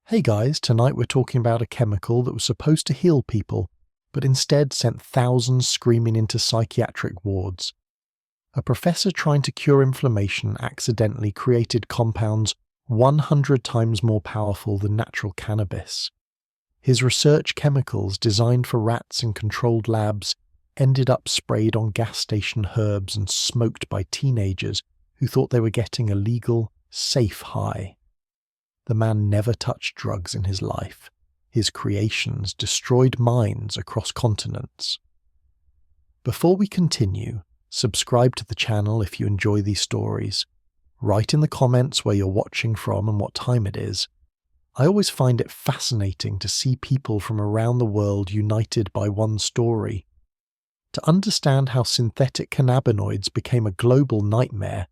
Hey guys, tonight we're talking about a chemical that was supposed to heal people, but instead sent thousands screaming into psychiatric wards. A professor trying to cure inflammation accidentally created compounds 100 times more powerful than natural cannabis. His research chemicals designed for rats in controlled labs ended up sprayed on gas station herbs and smoked by teenagers who thought they were getting a legal, safe high. The man never touched drugs in his life. His creations destroyed minds across continents. Before we continue, subscribe to the channel if you enjoy these stories. Write in the comments where you're watching from and what time it is. I always find it fascinating to see people from around the world united by one story. To understand how synthetic cannabinoids became a global nightmare,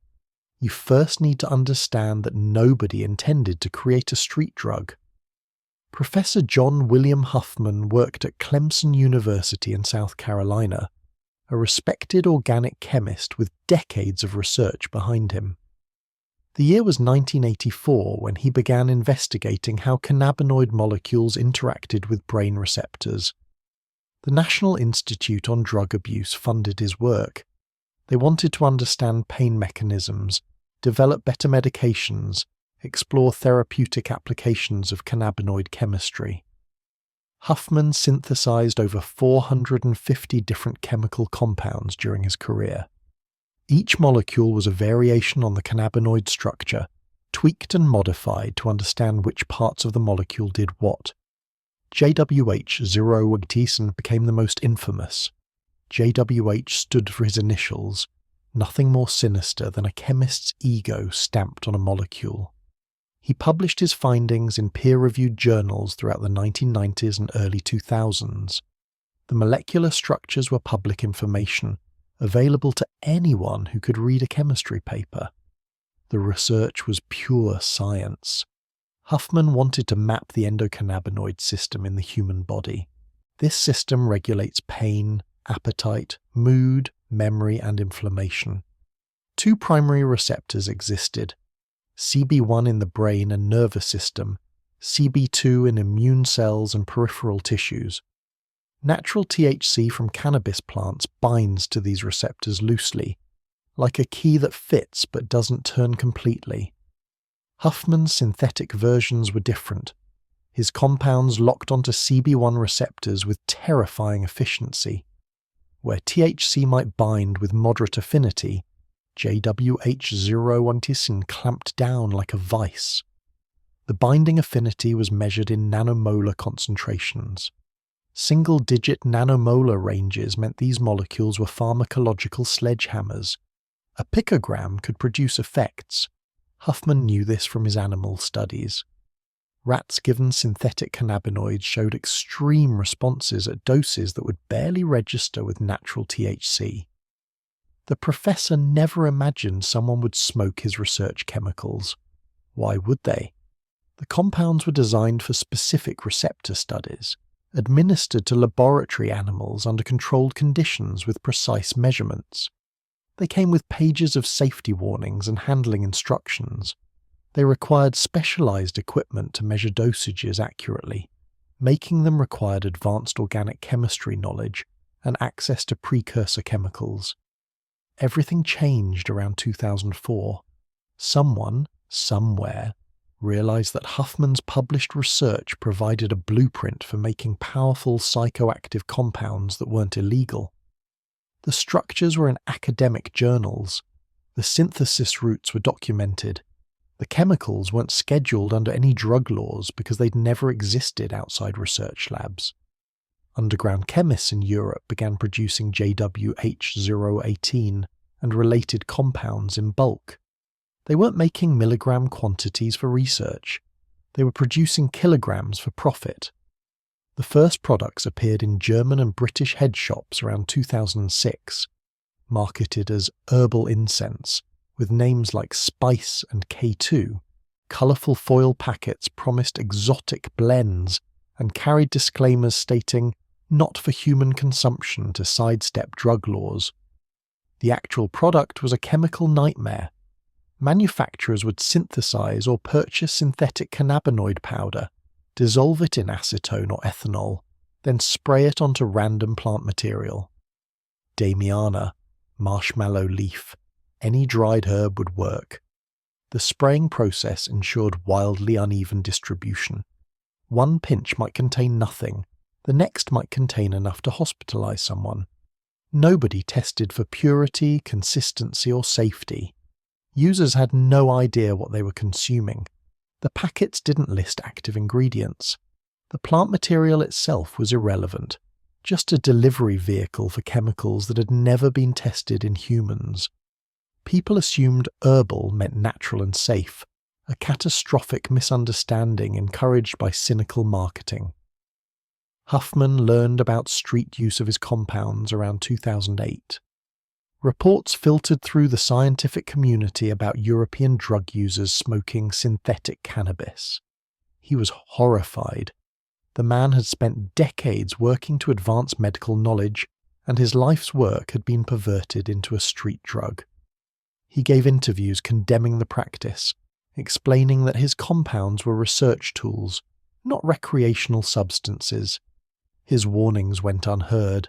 you first need to understand that nobody intended to create a street drug. Professor John William Huffman worked at Clemson University in South Carolina, a respected organic chemist with decades of research behind him. The year was 1984 when he began investigating how cannabinoid molecules interacted with brain receptors. The National Institute on Drug Abuse funded his work. They wanted to understand pain mechanisms, develop better medications, explore therapeutic applications of cannabinoid chemistry. Huffman synthesized over 450 different chemical compounds during his career. Each molecule was a variation on the cannabinoid structure, tweaked and modified to understand which parts of the molecule did what. JWH-0-Wigtisen became the most infamous. JWH stood for his initials, nothing more sinister than a chemist's ego stamped on a molecule. He published his findings in peer-reviewed journals throughout the 1990s and early 2000s. The molecular structures were public information, available to anyone who could read a chemistry paper. The research was pure science. Huffman wanted to map the endocannabinoid system in the human body. This system regulates pain, appetite, mood, memory, and inflammation. Two primary receptors existed: CB1 in the brain and nervous system, CB2 in immune cells and peripheral tissues. Natural THC from cannabis plants binds to these receptors loosely, like a key that fits but doesn't turn completely. Huffman's synthetic versions were different. His compounds locked onto CB1 receptors with terrifying efficiency. Where THC might bind with moderate affinity, JWH-0-Wigtisen clamped down like a vice. The binding affinity was measured in nanomolar concentrations. Single-digit nanomolar ranges meant these molecules were pharmacological sledgehammers. A picogram could produce effects. Huffman knew this from his animal studies. Rats given synthetic cannabinoids showed extreme responses at doses that would barely register with natural THC. The professor never imagined someone would smoke his research chemicals. Why would they? The compounds were designed for specific receptor studies, administered to laboratory animals under controlled conditions with precise measurements. They came with pages of safety warnings and handling instructions. They required specialized equipment to measure dosages accurately. Making them required advanced organic chemistry knowledge and access to precursor chemicals. Everything changed around 2004. Someone, somewhere, realized that Huffman's published research provided a blueprint for making powerful psychoactive compounds that weren't illegal. The structures were in academic journals. The synthesis routes were documented. The chemicals weren't scheduled under any drug laws because they'd never existed outside research labs. Underground chemists in Europe began producing JWH-018 and related compounds in bulk. They weren't making milligram quantities for research. They were producing kilograms for profit. The first products appeared in German and British head shops around 2006, marketed as herbal incense, with names like Spice and K2. Colourful foil packets promised exotic blends and carried disclaimers stating, "not for human consumption," to sidestep drug laws. The actual product was a chemical nightmare. Manufacturers would synthesize or purchase synthetic cannabinoid powder, dissolve it in acetone or ethanol, then spray it onto random plant material. Damiana, marshmallow leaf, any dried herb would work. The spraying process ensured wildly uneven distribution. One pinch might contain nothing, the next might contain enough to hospitalize someone. Nobody tested for purity, consistency, or safety. Users had no idea what they were consuming. The packets didn't list active ingredients. The plant material itself was irrelevant, just a delivery vehicle for chemicals that had never been tested in humans. People assumed herbal meant natural and safe, a catastrophic misunderstanding encouraged by cynical marketing. Huffman learned about street use of his compounds around 2008. Reports filtered through the scientific community about European drug users smoking synthetic cannabis. He was horrified. The man had spent decades working to advance medical knowledge, and his life's work had been perverted into a street drug. He gave interviews condemning the practice, explaining that his compounds were research tools, not recreational substances. His warnings went unheard.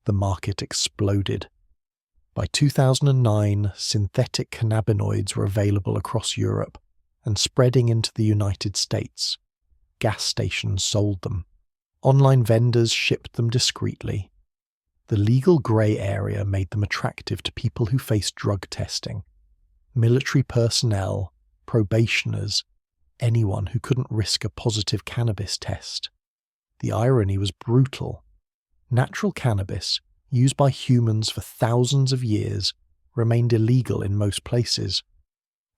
The market exploded. By 2009, synthetic cannabinoids were available across Europe and spreading into the United States. Gas stations sold them. Online vendors shipped them discreetly. The legal grey area made them attractive to people who faced drug testing. Military personnel, probationers, anyone who couldn't risk a positive cannabis test. The irony was brutal. Natural cannabis, used by humans for thousands of years, remained illegal in most places.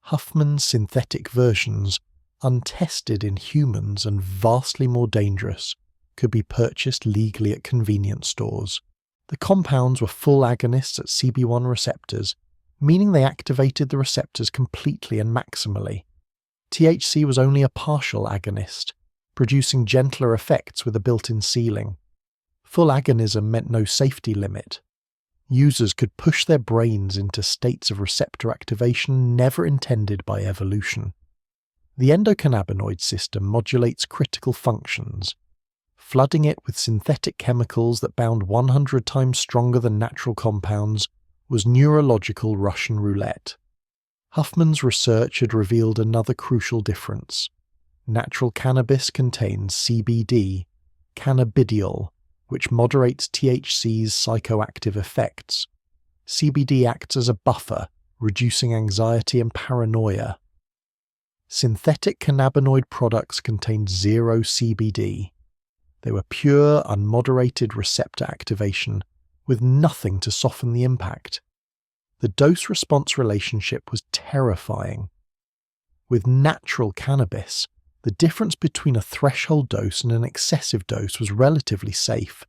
Huffman's synthetic versions, untested in humans and vastly more dangerous, could be purchased legally at convenience stores. The compounds were full agonists at CB1 receptors, meaning they activated the receptors completely and maximally. THC was only a partial agonist, producing gentler effects with a built-in ceiling. Full agonism meant no safety limit. Users could push their brains into states of receptor activation never intended by evolution. The endocannabinoid system modulates critical functions. Flooding it with synthetic chemicals that bound 100 times stronger than natural compounds was neurological Russian roulette. Huffman's research had revealed another crucial difference. Natural cannabis contains CBD, cannabidiol, which moderates THC's psychoactive effects. CBD acts as a buffer, reducing anxiety and paranoia. Synthetic cannabinoid products contained zero CBD. They were pure, unmoderated receptor activation, with nothing to soften the impact. The dose-response relationship was terrifying. With natural cannabis, the difference between a threshold dose and an excessive dose was relatively safe.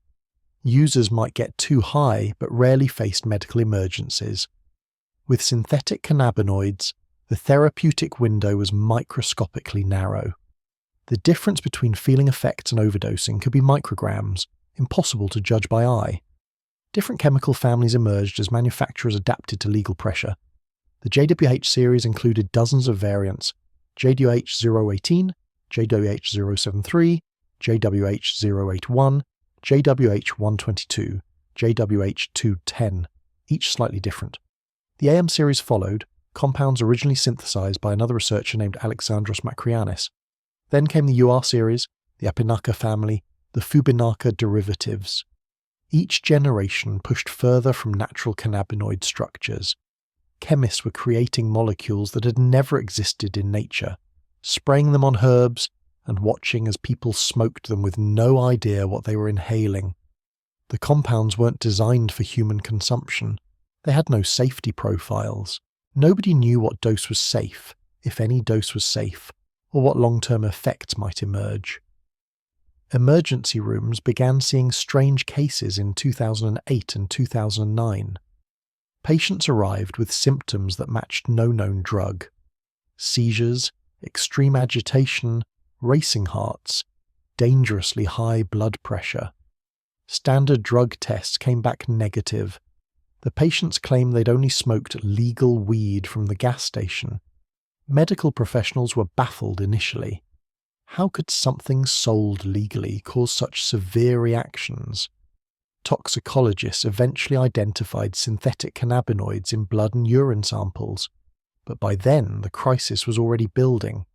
Users might get too high, but rarely faced medical emergencies. With synthetic cannabinoids, the therapeutic window was microscopically narrow. The difference between feeling effects and overdosing could be micrograms, impossible to judge by eye. Different chemical families emerged as manufacturers adapted to legal pressure. The JWH series included dozens of variants: JWH-018, JWH-073, JWH-081, JWH-122, JWH-210, each slightly different. The AM series followed, compounds originally synthesized by another researcher named Alexandros Makrianis. Then came the UR series, the Apinaca family, the Fubinaca derivatives. Each generation pushed further from natural cannabinoid structures. Chemists were creating molecules that had never existed in nature, spraying them on herbs and watching as people smoked them with no idea what they were inhaling. The compounds weren't designed for human consumption. They had no safety profiles. Nobody knew what dose was safe, if any dose was safe, or what long-term effects might emerge. Emergency rooms began seeing strange cases in 2008 and 2009. Patients arrived with symptoms that matched no known drug. Seizures, extreme agitation, racing hearts, dangerously high blood pressure. Standard drug tests came back negative. The patients claimed they'd only smoked legal weed from the gas station. Medical professionals were baffled initially. How could something sold legally cause such severe reactions? Toxicologists eventually identified synthetic cannabinoids in blood and urine samples, but by then the crisis was already building.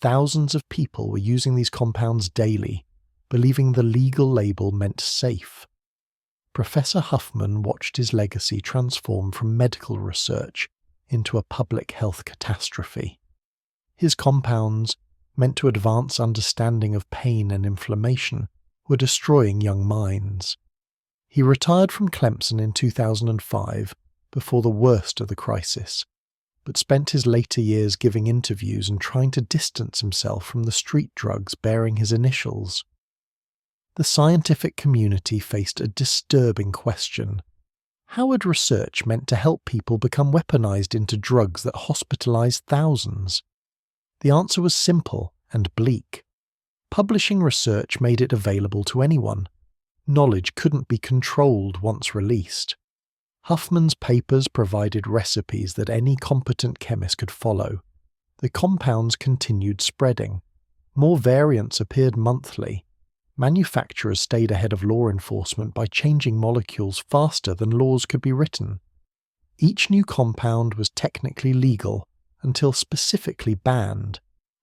Thousands of people were using these compounds daily, believing the legal label meant safe. Professor Huffman watched his legacy transform from medical research into a public health catastrophe. His compounds, meant to advance understanding of pain and inflammation, were destroying young minds. He retired from Clemson in 2005, before the worst of the crisis, but spent his later years giving interviews and trying to distance himself from the street drugs bearing his initials. The scientific community faced a disturbing question. How had research meant to help people become weaponized into drugs that hospitalized thousands? The answer was simple and bleak. Publishing research made it available to anyone. Knowledge couldn't be controlled once released. Huffman's papers provided recipes that any competent chemist could follow. The compounds continued spreading. More variants appeared monthly. Manufacturers stayed ahead of law enforcement by changing molecules faster than laws could be written. Each new compound was technically legal until specifically banned,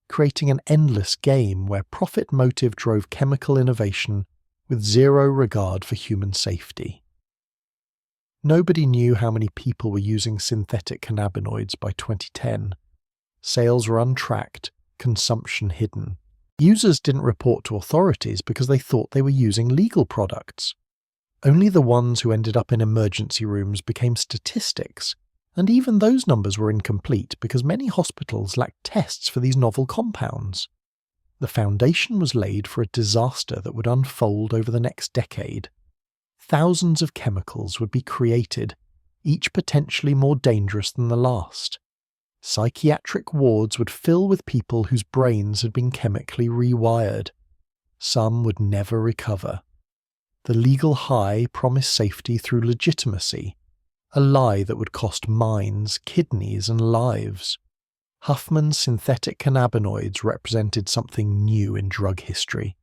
creating an endless game where profit motive drove chemical innovation with zero regard for human safety. Nobody knew how many people were using synthetic cannabinoids by 2010. Sales were untracked, consumption hidden. Users didn't report to authorities because they thought they were using legal products. Only the ones who ended up in emergency rooms became statistics, and even those numbers were incomplete because many hospitals lacked tests for these novel compounds. The foundation was laid for a disaster that would unfold over the next decade. Thousands of chemicals would be created, each potentially more dangerous than the last. Psychiatric wards would fill with people whose brains had been chemically rewired. Some would never recover. The legal high promised safety through legitimacy, a lie that would cost minds, kidneys, and lives. Huffman's synthetic cannabinoids represented something new in drug history.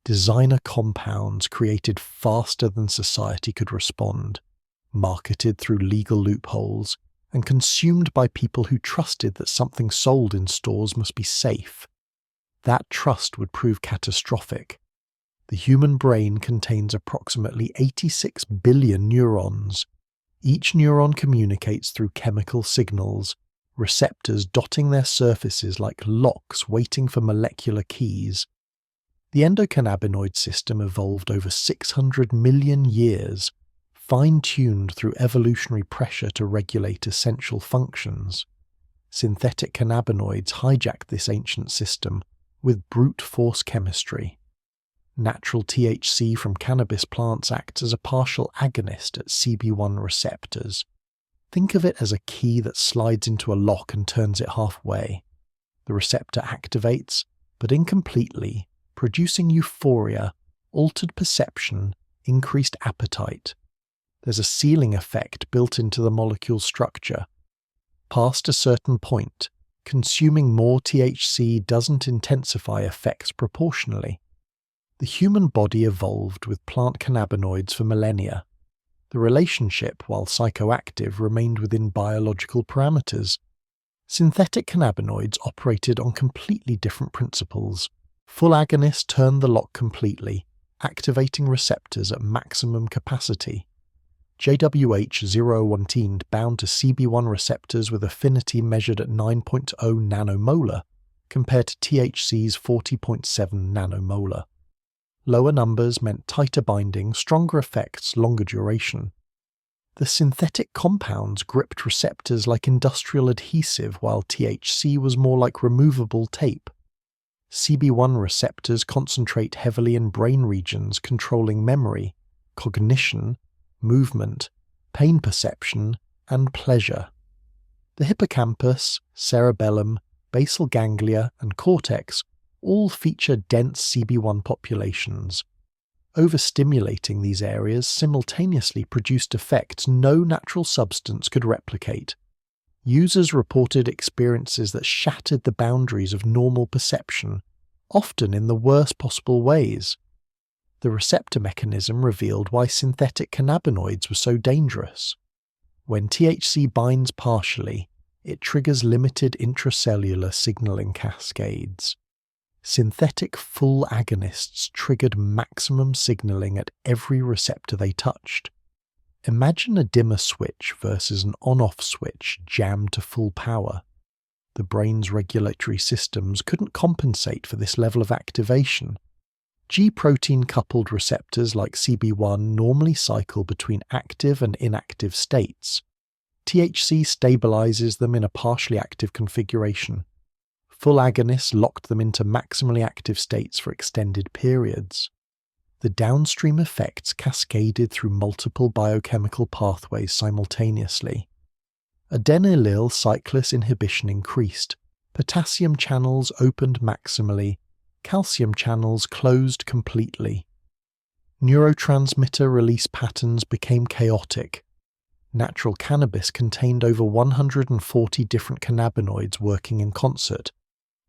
Designer compounds created faster than society could respond, marketed through legal loopholes, and consumed by people who trusted that something sold in stores must be safe. That trust would prove catastrophic. The human brain contains approximately 86 billion neurons. Each neuron communicates through chemical signals, receptors dotting their surfaces like locks waiting for molecular keys. The endocannabinoid system evolved over 600 million years, fine-tuned through evolutionary pressure to regulate essential functions. Synthetic cannabinoids hijacked this ancient system with brute force chemistry. Natural THC from cannabis plants acts as a partial agonist at CB1 receptors. Think of it as a key that slides into a lock and turns it halfway. The receptor activates, but incompletely, producing euphoria, altered perception, increased appetite. There's a ceiling effect built into the molecule structure. Past a certain point, consuming more THC doesn't intensify effects proportionally. The human body evolved with plant cannabinoids for millennia. The relationship, while psychoactive, remained within biological parameters. Synthetic cannabinoids operated on completely different principles. Full agonists turned the lock completely, activating receptors at maximum capacity. JWH-017 bound to CB1 receptors with affinity measured at 9.0 nanomolar, compared to THC's 40.7 nanomolar. Lower numbers meant tighter binding, stronger effects, longer duration. The synthetic compounds gripped receptors like industrial adhesive, while THC was more like removable tape. CB1 receptors concentrate heavily in brain regions controlling memory, cognition, movement, pain perception, and pleasure. The hippocampus, cerebellum, basal ganglia, and cortex all feature dense CB1 populations. Overstimulating these areas simultaneously produced effects no natural substance could replicate. Users reported experiences that shattered the boundaries of normal perception, often in the worst possible ways. The receptor mechanism revealed why synthetic cannabinoids were so dangerous. When THC binds partially, it triggers limited intracellular signaling cascades. Synthetic full agonists triggered maximum signaling at every receptor they touched. Imagine a dimmer switch versus an on-off switch jammed to full power. The brain's regulatory systems couldn't compensate for this level of activation. G-protein-coupled receptors like CB1 normally cycle between active and inactive states. THC stabilizes them in a partially active configuration. Full agonists locked them into maximally active states for extended periods. The downstream effects cascaded through multiple biochemical pathways simultaneously. Adenylyl cyclase inhibition increased, potassium channels opened maximally, calcium channels closed completely. Neurotransmitter release patterns became chaotic. Natural cannabis contained over 140 different cannabinoids working in concert.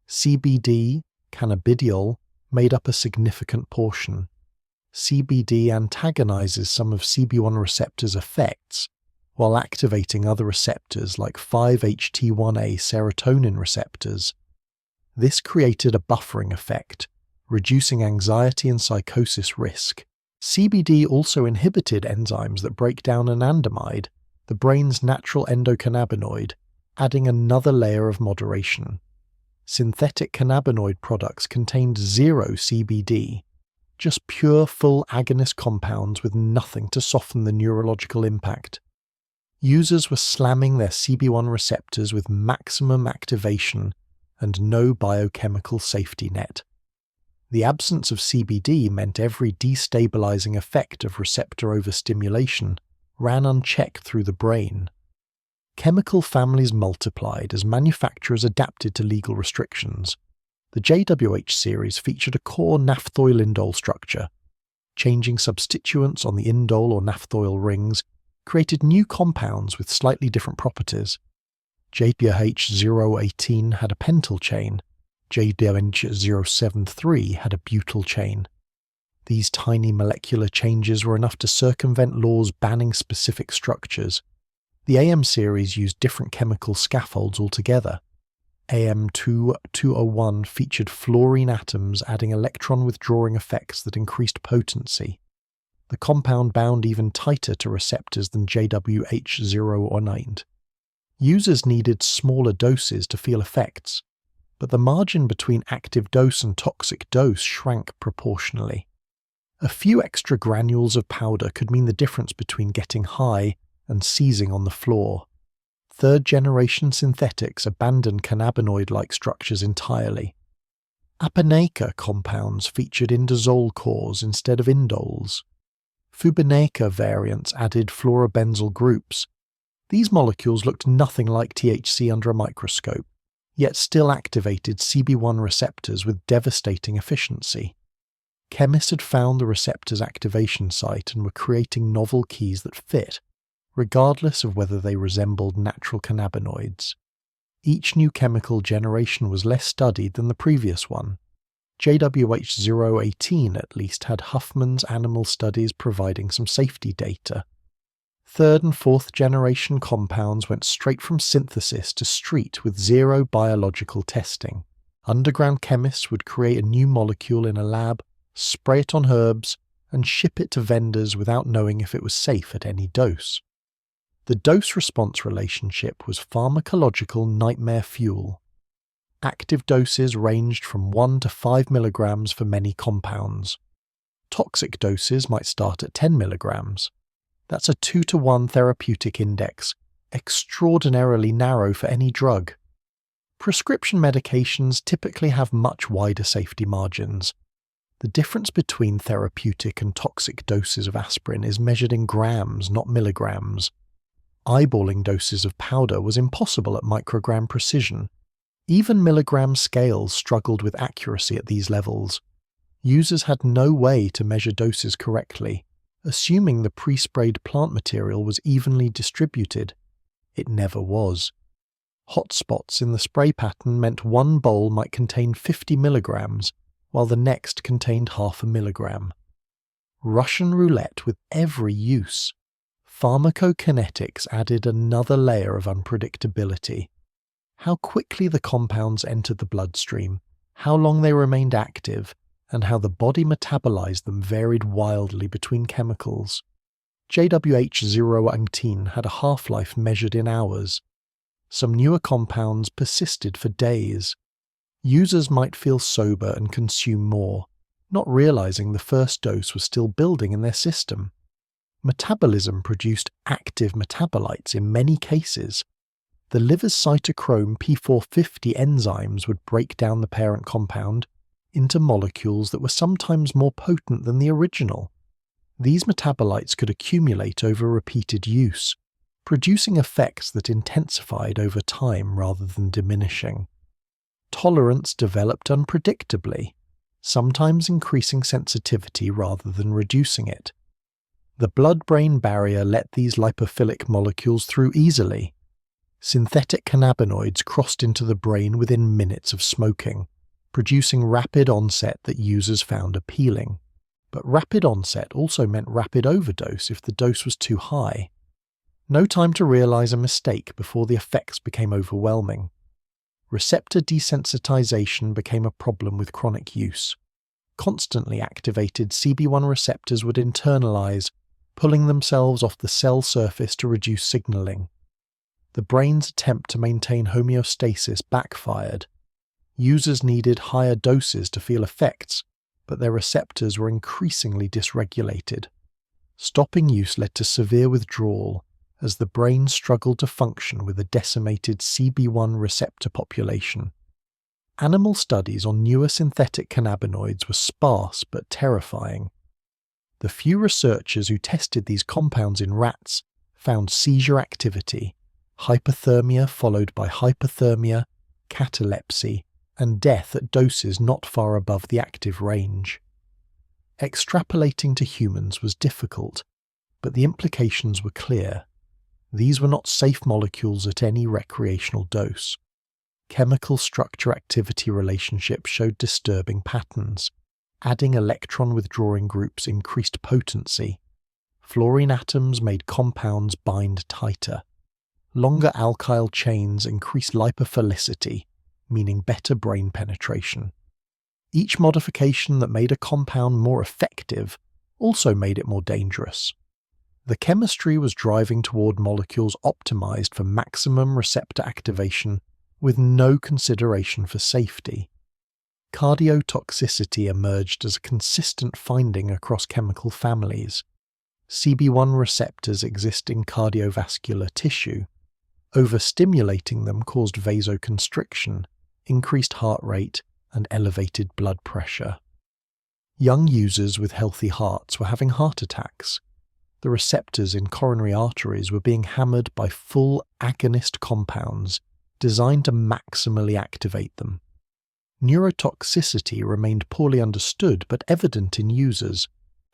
CBD, cannabidiol, made up a significant portion. CBD antagonizes some of CB1 receptors' effects, while activating other receptors like 5-HT1A serotonin receptors. This created a buffering effect, reducing anxiety and psychosis risk. CBD also inhibited enzymes that break down anandamide, the brain's natural endocannabinoid, adding another layer of moderation. Synthetic cannabinoid products contained zero CBD, just pure full agonist compounds with nothing to soften the neurological impact. Users were slamming their CB1 receptors with maximum activation and no biochemical safety net. The absence of CBD meant every destabilizing effect of receptor overstimulation ran unchecked through the brain. Chemical families multiplied as manufacturers adapted to legal restrictions. The JWH series featured a core naphthoylindole structure. Changing substituents on the indole or naphthoyl rings created new compounds with slightly different properties. JWH018 had a pentyl chain. JWH073 had a butyl chain. These tiny molecular changes were enough to circumvent laws banning specific structures. The AM series used different chemical scaffolds altogether. AM201 featured fluorine atoms adding electron withdrawing effects that increased potency. The compound bound even tighter to receptors than JWH019. Users needed smaller doses to feel effects, but the margin between active dose and toxic dose shrank proportionally. A few extra granules of powder could mean the difference between getting high and seizing on the floor. Third-generation synthetics abandoned cannabinoid-like structures entirely. Apaneka compounds featured indazole cores instead of indoles. Fubineka variants added fluorobenzyl groups. These molecules looked nothing like THC under a microscope, yet still activated CB1 receptors with devastating efficiency. Chemists had found the receptor's activation site and were creating novel keys that fit, regardless of whether they resembled natural cannabinoids. Each new chemical generation was less studied than the previous one. JWH018 at least had Huffman's animal studies providing some safety data. Third and fourth generation compounds went straight from synthesis to street with zero biological testing. Underground chemists would create a new molecule in a lab, spray it on herbs, and ship it to vendors without knowing if it was safe at any dose. The dose-response relationship was pharmacological nightmare fuel. Active doses ranged from 1 to 5 milligrams for many compounds. Toxic doses might start at 10 milligrams. That's a 2-to-1 therapeutic index, extraordinarily narrow for any drug. Prescription medications typically have much wider safety margins. The difference between therapeutic and toxic doses of aspirin is measured in grams, not milligrams. Eyeballing doses of powder was impossible at microgram precision. Even milligram scales struggled with accuracy at these levels. Users had no way to measure doses correctly, assuming the pre-sprayed plant material was evenly distributed. It never was. Hotspots in the spray pattern meant one bowl might contain 50 milligrams, while the next contained 0.5 milligram. Russian roulette with every use. Pharmacokinetics added another layer of unpredictability. How quickly the compounds entered the bloodstream, how long they remained active, and how the body metabolized them varied wildly between chemicals. JWH018 had a half-life measured in hours. Some newer compounds persisted for days. Users might feel sober and consume more, not realizing the first dose was still building in their system. Metabolism produced active metabolites in many cases. The liver's cytochrome P450 enzymes would break down the parent compound into molecules that were sometimes more potent than the original. These metabolites could accumulate over repeated use, producing effects that intensified over time rather than diminishing. Tolerance developed unpredictably, sometimes increasing sensitivity rather than reducing it. The blood-brain barrier let these lipophilic molecules through easily. Synthetic cannabinoids crossed into the brain within minutes of smoking, producing rapid onset that users found appealing. But rapid onset also meant rapid overdose if the dose was too high. No time to realize a mistake before the effects became overwhelming. Receptor desensitization became a problem with chronic use. Constantly activated CB1 receptors would internalize, pulling themselves off the cell surface to reduce signaling. The brain's attempt to maintain homeostasis backfired. Users needed higher doses to feel effects, but their receptors were increasingly dysregulated. Stopping use led to severe withdrawal, as the brain struggled to function with a decimated CB1 receptor population. Animal studies on newer synthetic cannabinoids were sparse but terrifying. The few researchers who tested these compounds in rats found seizure activity, hypothermia followed by hypothermia, catalepsy, and death at doses not far above the active range. Extrapolating to humans was difficult, but the implications were clear. These were not safe molecules at any recreational dose. Chemical structure-activity relationships showed disturbing patterns. Adding electron-withdrawing groups increased potency. Fluorine atoms made compounds bind tighter. Longer alkyl chains increased lipophilicity, meaning better brain penetration. Each modification that made a compound more effective also made it more dangerous. The chemistry was driving toward molecules optimized for maximum receptor activation with no consideration for safety. Cardiotoxicity emerged as a consistent finding across chemical families. CB1 receptors exist in cardiovascular tissue. Overstimulating them caused vasoconstriction, increased heart rate, and elevated blood pressure. Young users with healthy hearts were having heart attacks. The receptors in coronary arteries were being hammered by full agonist compounds designed to maximally activate them. Neurotoxicity remained poorly understood but evident in users.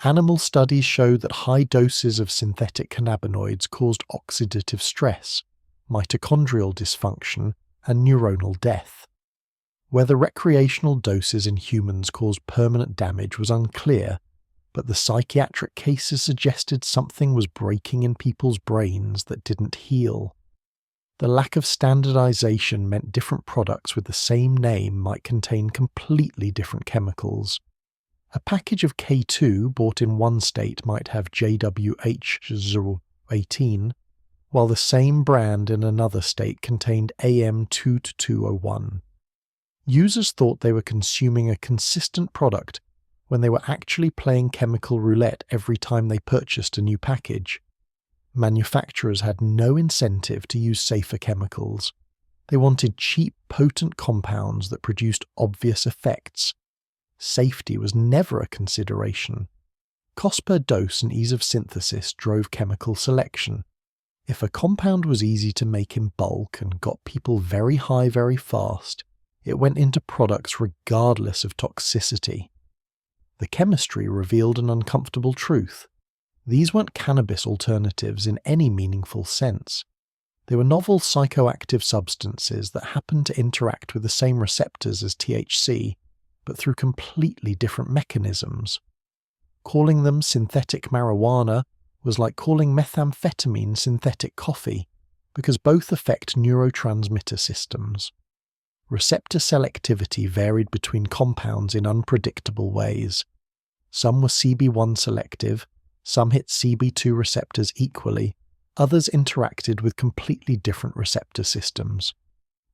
Animal studies showed that high doses of synthetic cannabinoids caused oxidative stress, mitochondrial dysfunction, and neuronal death. Whether recreational doses in humans caused permanent damage was unclear, but the psychiatric cases suggested something was breaking in people's brains that didn't heal. The lack of standardization meant different products with the same name might contain completely different chemicals. A package of K2 bought in one state might have JWH018, while the same brand in another state contained AM2201. Users thought they were consuming a consistent product when they were actually playing chemical roulette every time they purchased a new package. Manufacturers had no incentive to use safer chemicals. They wanted cheap, potent compounds that produced obvious effects. Safety was never a consideration. Cost per dose and ease of synthesis drove chemical selection. If a compound was easy to make in bulk and got people very high very fast, it went into products regardless of toxicity. The chemistry revealed an uncomfortable truth. These weren't cannabis alternatives in any meaningful sense. They were novel psychoactive substances that happened to interact with the same receptors as THC, but through completely different mechanisms. Calling them synthetic marijuana was like calling methamphetamine synthetic coffee, because both affect neurotransmitter systems. Receptor selectivity varied between compounds in unpredictable ways. Some were CB1 selective, some hit CB2 receptors equally, others interacted with completely different receptor systems.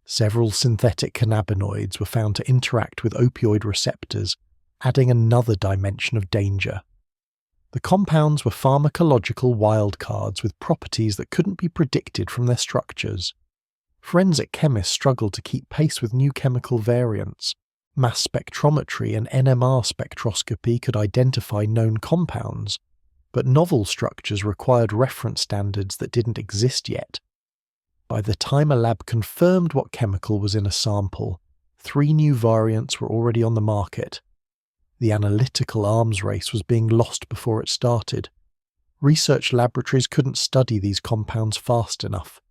Several synthetic cannabinoids were found to interact with opioid receptors, adding another dimension of danger. The compounds were pharmacological wildcards with properties that couldn't be predicted from their structures. Forensic chemists struggled to keep pace with new chemical variants. Mass spectrometry and NMR spectroscopy could identify known compounds, but novel structures required reference standards that didn't exist yet. By the time a lab confirmed what chemical was in a sample, 3 new variants were already on the market. The analytical arms race was being lost before it started. Research laboratories couldn't study these compounds fast enough.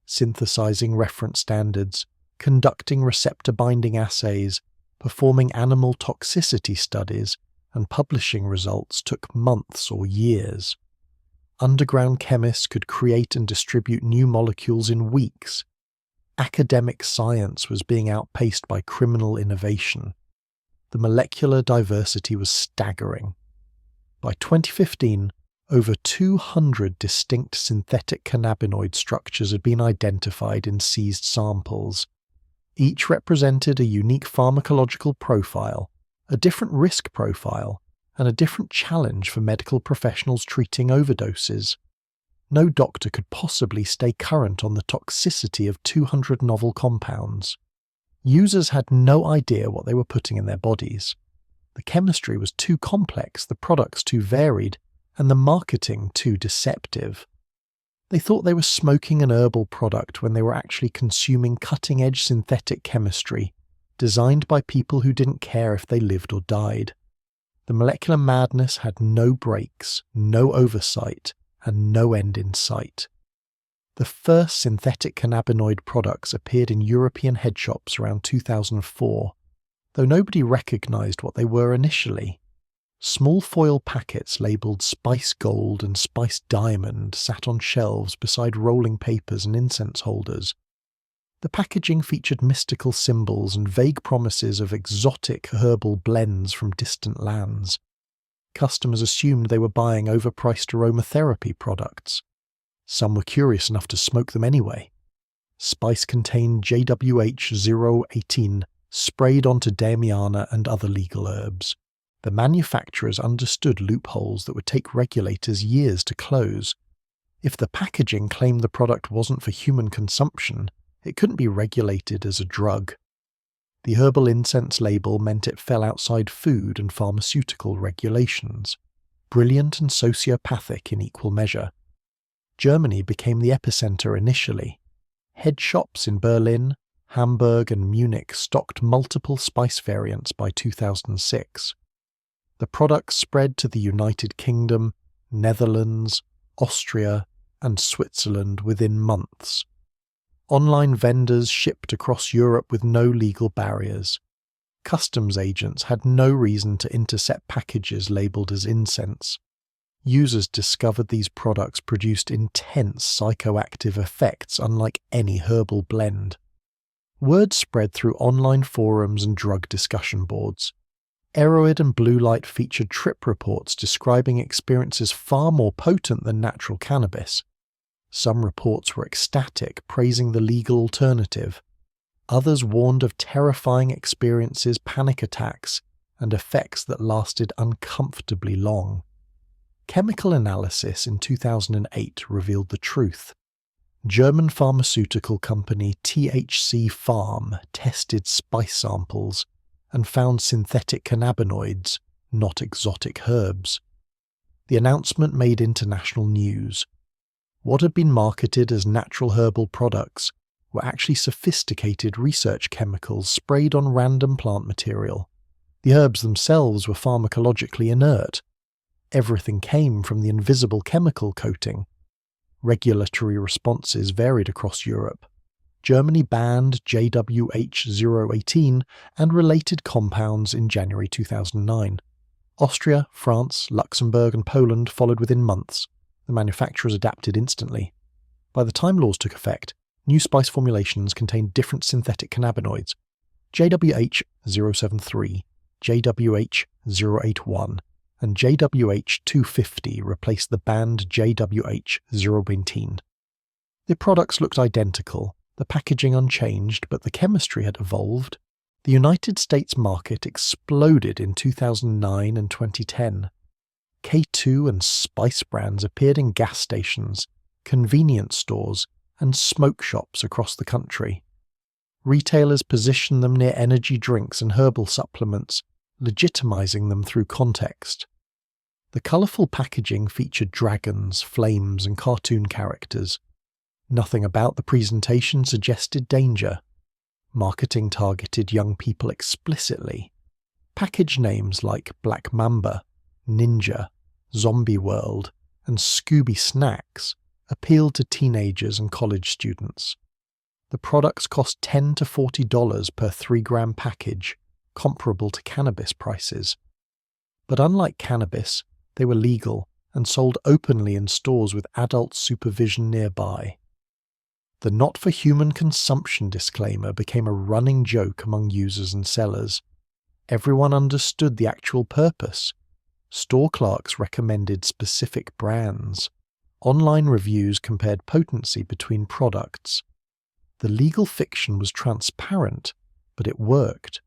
Synthesizing reference standards, conducting receptor-binding assays, performing animal toxicity studies, and publishing results took months or years. Underground chemists could create and distribute new molecules in weeks. Academic science was being outpaced by criminal innovation. The molecular diversity was staggering. By 2015, over 200 distinct synthetic cannabinoid structures had been identified in seized samples. Each represented a unique pharmacological profile, a different risk profile, and a different challenge for medical professionals treating overdoses. No doctor could possibly stay current on the toxicity of 200 novel compounds. Users had no idea what they were putting in their bodies. The chemistry was too complex, the products too varied, and the marketing too deceptive. They thought they were smoking an herbal product when they were actually consuming cutting-edge synthetic chemistry, designed by people who didn't care if they lived or died. The molecular madness had no brakes, no oversight, and no end in sight. The first synthetic cannabinoid products appeared in European head shops around 2004, though nobody recognized what they were initially. Small foil packets labelled Spice Gold and Spice Diamond sat on shelves beside rolling papers and incense holders. The packaging featured mystical symbols and vague promises of exotic herbal blends from distant lands. Customers assumed they were buying overpriced aromatherapy products. Some were curious enough to smoke them anyway. Spice contained JWH-018 sprayed onto damiana and other legal herbs. The manufacturers understood loopholes that would take regulators years to close. If the packaging claimed the product wasn't for human consumption, it couldn't be regulated as a drug. The herbal incense label meant it fell outside food and pharmaceutical regulations, brilliant and sociopathic in equal measure. Germany became the epicenter initially. Head shops in Berlin, Hamburg and Munich stocked multiple spice variants by 2006. The products spread to the United Kingdom, Netherlands, Austria, and Switzerland within months. Online vendors shipped across Europe with no legal barriers. Customs agents had no reason to intercept packages labelled as incense. Users discovered these products produced intense psychoactive effects unlike any herbal blend. Word spread through online forums and drug discussion boards. Aeroid and Blue Light featured trip reports describing experiences far more potent than natural cannabis. Some reports were ecstatic, praising the legal alternative. Others warned of terrifying experiences, panic attacks, and effects that lasted uncomfortably long. Chemical analysis in 2008 revealed the truth. German pharmaceutical company THC Pharm tested spice samples and found synthetic cannabinoids, not exotic herbs. The announcement made international news. What had been marketed as natural herbal products were actually sophisticated research chemicals sprayed on random plant material. The herbs themselves were pharmacologically inert. Everything came from the invisible chemical coating. Regulatory responses varied across Europe. Germany banned JWH-018 and related compounds in January 2009. Austria, France, Luxembourg and Poland followed within months. The manufacturers adapted instantly. By the time laws took effect, new spice formulations contained different synthetic cannabinoids. JWH-073, JWH-081, and JWH-250 replaced the banned JWH-018. The products looked identical, the packaging unchanged, but the chemistry had evolved. The United States market exploded in 2009 and 2010. K2 and Spice brands appeared in gas stations, convenience stores, and smoke shops across the country. Retailers positioned them near energy drinks and herbal supplements, legitimizing them through context. The colourful packaging featured dragons, flames, and cartoon characters. Nothing about the presentation suggested danger. Marketing targeted young people explicitly. Package names like Black Mamba, Ninja, Zombie World, and Scooby Snacks appealed to teenagers and college students. The products cost $10 to $40 per 3-gram package, comparable to cannabis prices. But unlike cannabis, they were legal and sold openly in stores with adult supervision nearby. The not-for-human consumption disclaimer became a running joke among users and sellers. Everyone understood the actual purpose. Store clerks recommended specific brands. Online reviews compared potency between products. The legal fiction was transparent, but it worked.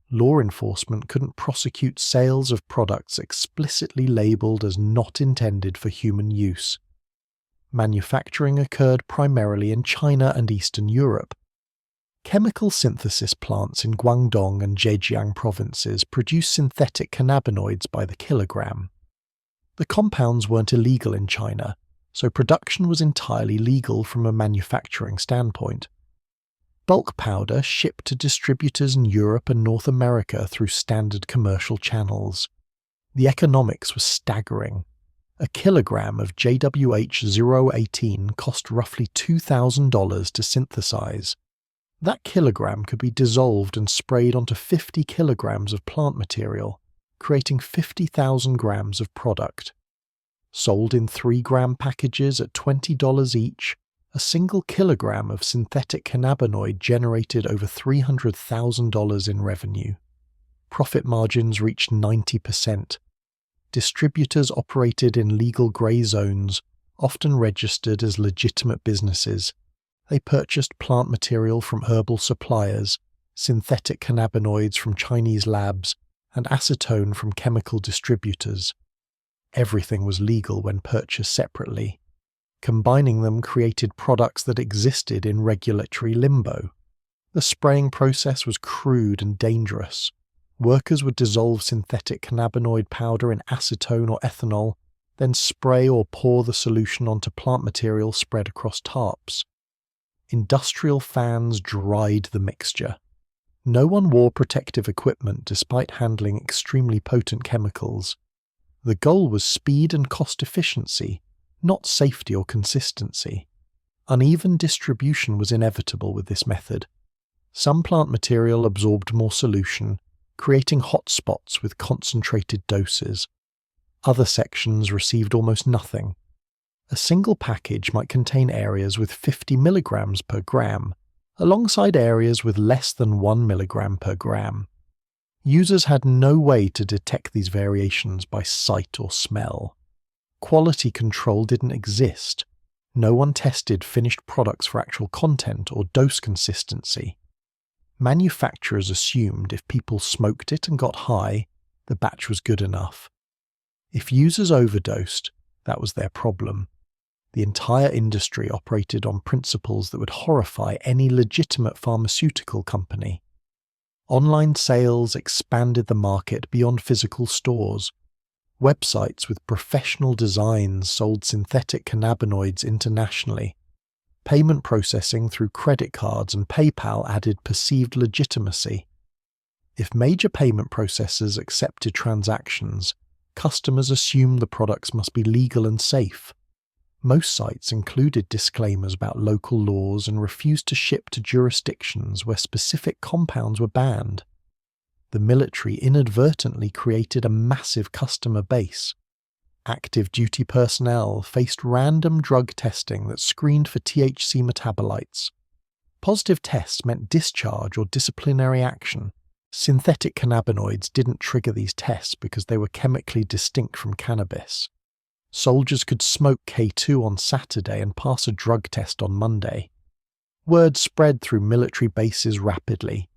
Law enforcement couldn't prosecute sales of products explicitly labelled as not intended for human use. Manufacturing occurred primarily in China and Eastern Europe. Chemical synthesis plants in Guangdong and Zhejiang provinces produce synthetic cannabinoids by the kilogram. The compounds weren't illegal in China, so production was entirely legal from a manufacturing standpoint. Bulk powder shipped to distributors in Europe and North America through standard commercial channels. The economics was staggering. A kilogram of JWH-018 cost roughly $2,000 to synthesize. That kilogram could be dissolved and sprayed onto 50 kilograms of plant material, creating 50,000 grams of product. Sold in 3-gram packages at $20 each, a single kilogram of synthetic cannabinoid generated over $300,000 in revenue. Profit margins reached 90%. Distributors operated in legal grey zones, often registered as legitimate businesses. They purchased plant material from herbal suppliers, synthetic cannabinoids from Chinese labs, and acetone from chemical distributors. Everything was legal when purchased separately. Combining them created products that existed in regulatory limbo. The spraying process was crude and dangerous. Workers would dissolve synthetic cannabinoid powder in acetone or ethanol, then spray or pour the solution onto plant material spread across tarps. Industrial fans dried the mixture. No one wore protective equipment despite handling extremely potent chemicals. The goal was speed and cost efficiency, not safety or consistency. Uneven distribution was inevitable with this method. Some plant material absorbed more solution, creating hotspots with concentrated doses. Other sections received almost nothing. A single package might contain areas with 50 milligrams per gram, alongside areas with less than 1 milligram per gram. Users had no way to detect these variations by sight or smell. Quality control didn't exist. No one tested finished products for actual content or dose consistency. Manufacturers assumed if people smoked it and got high, the batch was good enough. If users overdosed, that was their problem. The entire industry operated on principles that would horrify any legitimate pharmaceutical company. Online sales expanded the market beyond physical stores. Websites with professional designs sold synthetic cannabinoids internationally. Payment processing through credit cards and PayPal added perceived legitimacy. If major payment processors accepted transactions, customers assumed the products must be legal and safe. Most sites included disclaimers about local laws and refused to ship to jurisdictions where specific compounds were banned. The military inadvertently created a massive customer base. Active duty personnel faced random drug testing that screened for THC metabolites. Positive tests meant discharge or disciplinary action. Synthetic cannabinoids didn't trigger these tests because they were chemically distinct from cannabis. Soldiers could smoke K2 on Saturday and pass a drug test on Monday. Word spread through military bases rapidly.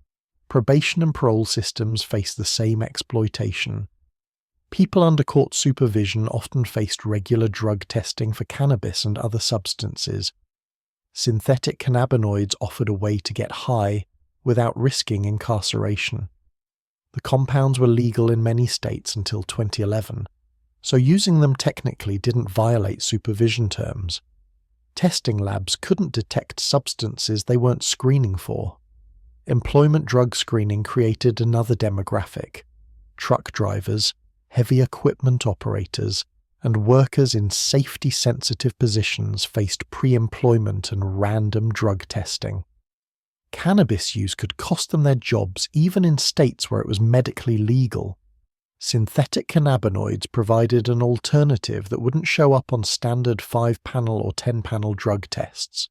Probation and parole systems faced the same exploitation. People under court supervision often faced regular drug testing for cannabis and other substances. Synthetic cannabinoids offered a way to get high without risking incarceration. The compounds were legal in many states until 2011, so using them technically didn't violate supervision terms. Testing labs couldn't detect substances they weren't screening for. Employment drug screening created another demographic: truck drivers, heavy equipment operators, and workers in safety-sensitive positions faced pre-employment and random drug testing. Cannabis use could cost them their jobs even in states where it was medically legal. Synthetic cannabinoids provided an alternative that wouldn't show up on standard 5-panel or 10-panel drug tests.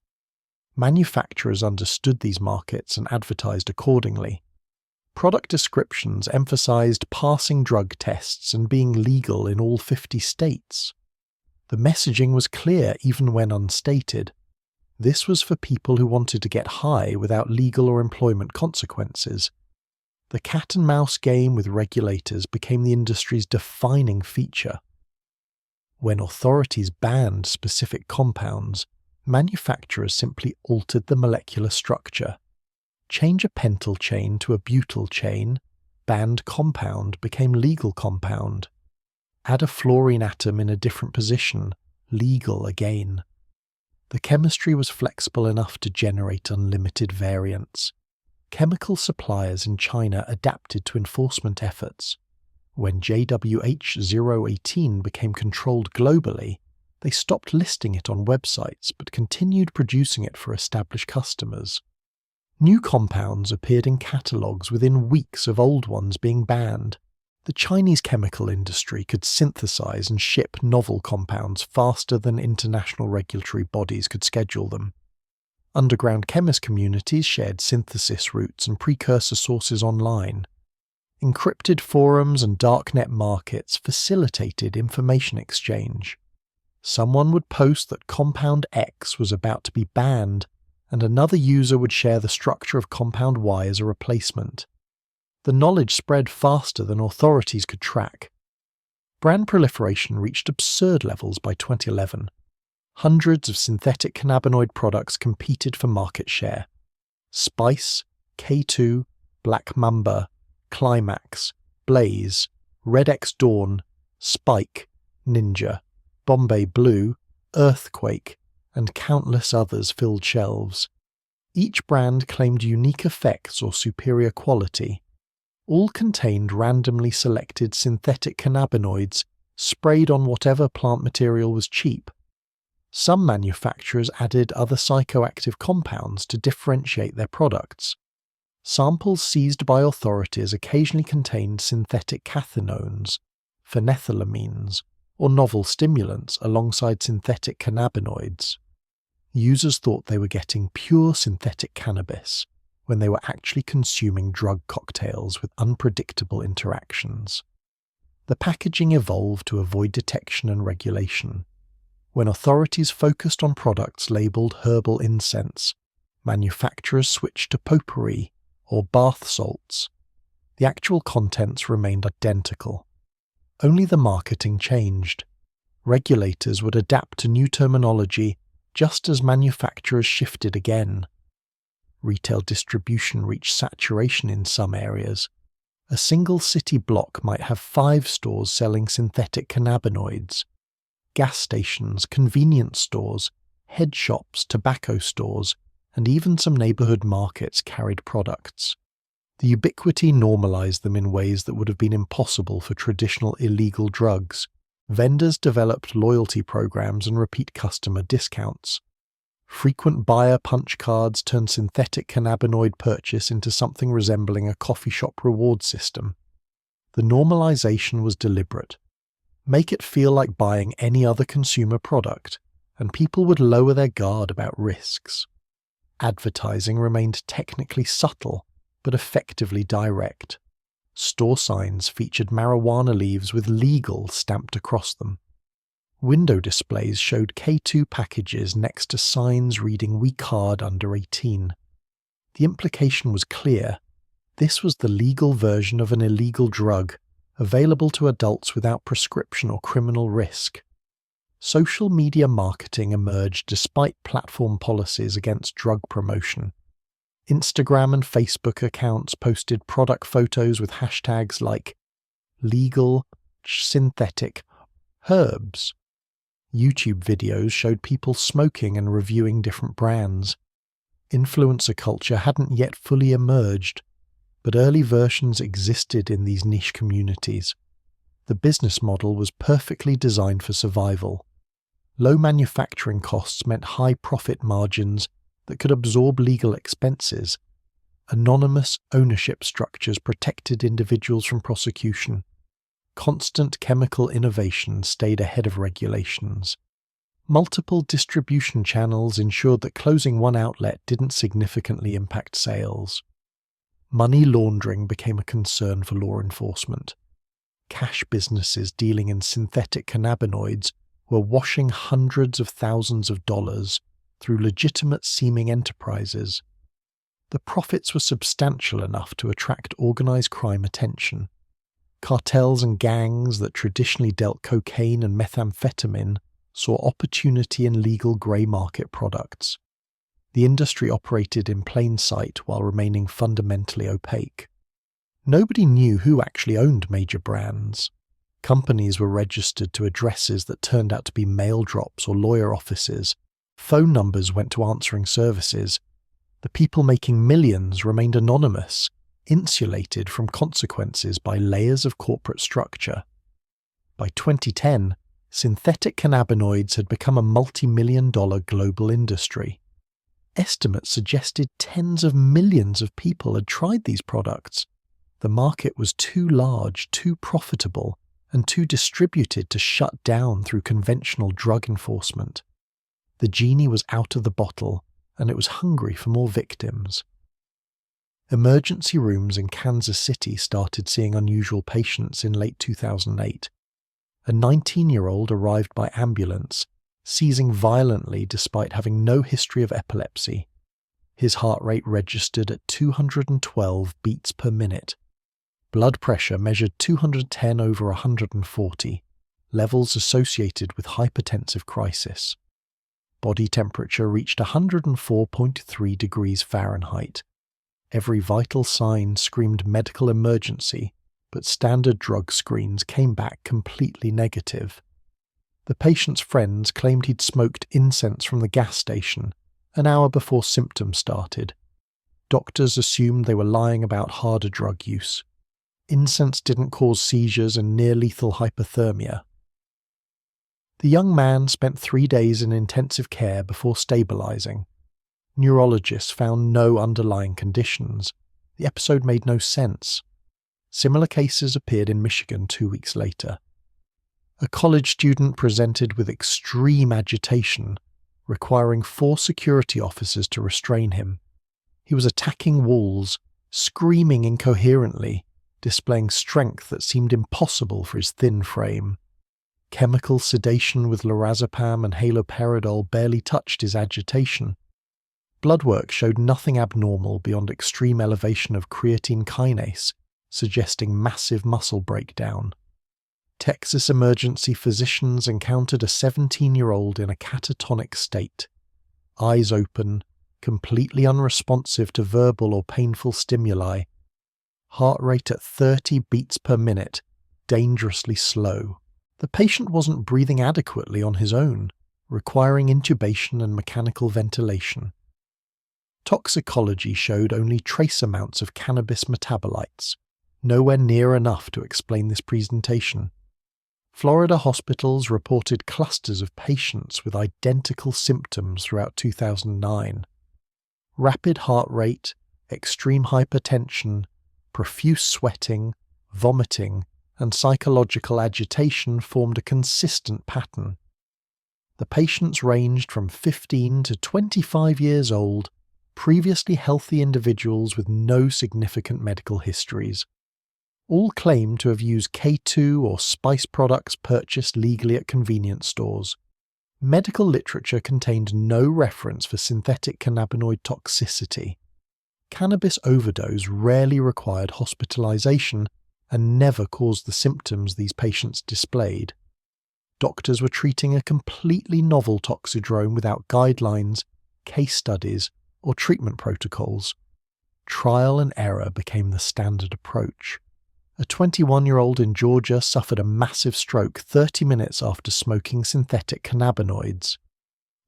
Manufacturers understood these markets and advertised accordingly. Product descriptions emphasized passing drug tests and being legal in all 50 states. The messaging was clear even when unstated. This was for people who wanted to get high without legal or employment consequences. The cat-and-mouse game with regulators became the industry's defining feature. When authorities banned specific compounds, manufacturers simply altered the molecular structure. Change a pentyl chain to a butyl chain, banned compound became legal compound. Add a fluorine atom in a different position, legal again. The chemistry was flexible enough to generate unlimited variants. Chemical suppliers in China adapted to enforcement efforts. When JWH-018 became controlled globally, they stopped listing it on websites but continued producing it for established customers. New compounds appeared in catalogues within weeks of old ones being banned. The Chinese chemical industry could synthesize and ship novel compounds faster than international regulatory bodies could schedule them. Underground chemist communities shared synthesis routes and precursor sources online. Encrypted forums and darknet markets facilitated information exchange. Someone would post that compound X was about to be banned, and another user would share the structure of compound Y as a replacement. The knowledge spread faster than authorities could track. Brand proliferation reached absurd levels by 2011. Hundreds of synthetic cannabinoid products competed for market share. Spice, K2, Black Mamba, Climax, Blaze, Red X Dawn, Spike, Ninja, Bombay Blue, Earthquake, and countless others filled shelves. Each brand claimed unique effects or superior quality. All contained randomly selected synthetic cannabinoids sprayed on whatever plant material was cheap. Some manufacturers added other psychoactive compounds to differentiate their products. Samples seized by authorities occasionally contained synthetic cathinones, phenethylamines, or novel stimulants alongside synthetic cannabinoids. Users thought they were getting pure synthetic cannabis when they were actually consuming drug cocktails with unpredictable interactions. The packaging evolved to avoid detection and regulation. When authorities focused on products labelled herbal incense, manufacturers switched to potpourri or bath salts. The actual contents remained identical. Only the marketing changed. Regulators would adapt to new terminology just as manufacturers shifted again. Retail distribution reached saturation in some areas. A single city block might have 5 stores selling synthetic cannabinoids. Gas stations, convenience stores, head shops, tobacco stores, and even some neighbourhood markets carried products. The ubiquity normalised them in ways that would have been impossible for traditional illegal drugs. Vendors developed loyalty programs and repeat customer discounts. Frequent buyer punch cards turned synthetic cannabinoid purchase into something resembling a coffee shop reward system. The normalization was deliberate. Make it feel like buying any other consumer product, and people would lower their guard about risks. Advertising remained technically subtle, but effectively direct. Store signs featured marijuana leaves with legal stamped across them. Window displays showed K2 packages next to signs reading "We card under 18." The implication was clear. This was the legal version of an illegal drug, available to adults without prescription or criminal risk. Social media marketing emerged despite platform policies against drug promotion. Instagram and Facebook accounts posted product photos with hashtags like legal, synthetic, herbs. YouTube videos showed people smoking and reviewing different brands. Influencer culture hadn't yet fully emerged, but early versions existed in these niche communities. The business model was perfectly designed for survival. Low manufacturing costs meant high profit margins that could absorb legal expenses. Anonymous ownership structures protected individuals from prosecution. Constant chemical innovation stayed ahead of regulations. Multiple distribution channels ensured that closing one outlet didn't significantly impact sales. Money laundering became a concern for law enforcement. Cash businesses dealing in synthetic cannabinoids were washing hundreds of thousands of dollars through legitimate-seeming enterprises. The profits were substantial enough to attract organized crime attention. Cartels and gangs that traditionally dealt cocaine and methamphetamine saw opportunity in legal grey market products. The industry operated in plain sight while remaining fundamentally opaque. Nobody knew who actually owned major brands. Companies were registered to addresses that turned out to be mail drops or lawyer offices. Phone numbers went to answering services. The people making millions remained anonymous, insulated from consequences by layers of corporate structure. By 2010, synthetic cannabinoids had become a multi-million-dollar global industry. Estimates suggested tens of millions of people had tried these products. The market was too large, too profitable, and too distributed to shut down through conventional drug enforcement. The genie was out of the bottle, and it was hungry for more victims. Emergency rooms in Kansas City started seeing unusual patients in late 2008. A 19-year-old arrived by ambulance, seizing violently despite having no history of epilepsy. His heart rate registered at 212 beats per minute. Blood pressure measured 210 over 140, levels associated with hypertensive crisis. Body temperature reached 104.3 degrees Fahrenheit. Every vital sign screamed medical emergency, but standard drug screens came back completely negative. The patient's friends claimed he'd smoked incense from the gas station an hour before symptoms started. Doctors assumed they were lying about harder drug use. Incense didn't cause seizures and near-lethal hypothermia. The young man spent 3 days in intensive care before stabilizing. Neurologists found no underlying conditions. The episode made no sense. Similar cases appeared in Michigan 2 weeks later. A college student presented with extreme agitation, requiring 4 security officers to restrain him. He was attacking walls, screaming incoherently, displaying strength that seemed impossible for his thin frame. Chemical sedation with lorazepam and haloperidol barely touched his agitation. Blood work showed nothing abnormal beyond extreme elevation of creatine kinase, suggesting massive muscle breakdown. Texas emergency physicians encountered a 17-year-old in a catatonic state, eyes open, completely unresponsive to verbal or painful stimuli, heart rate at 30 beats per minute, dangerously slow. The patient wasn't breathing adequately on his own, requiring intubation and mechanical ventilation. Toxicology showed only trace amounts of cannabis metabolites, nowhere near enough to explain this presentation. Florida hospitals reported clusters of patients with identical symptoms throughout 2009. Rapid heart rate, extreme hypertension, profuse sweating, vomiting, and psychological agitation formed a consistent pattern. The patients ranged from 15 to 25 years old, previously healthy individuals with no significant medical histories. All claimed to have used K2 or spice products purchased legally at convenience stores. Medical literature contained no reference for synthetic cannabinoid toxicity. Cannabis overdose rarely required hospitalization and never caused the symptoms these patients displayed. Doctors were treating a completely novel toxidrome without guidelines, case studies, or treatment protocols. Trial and error became the standard approach. A 21-year-old in Georgia suffered a massive stroke 30 minutes after smoking synthetic cannabinoids.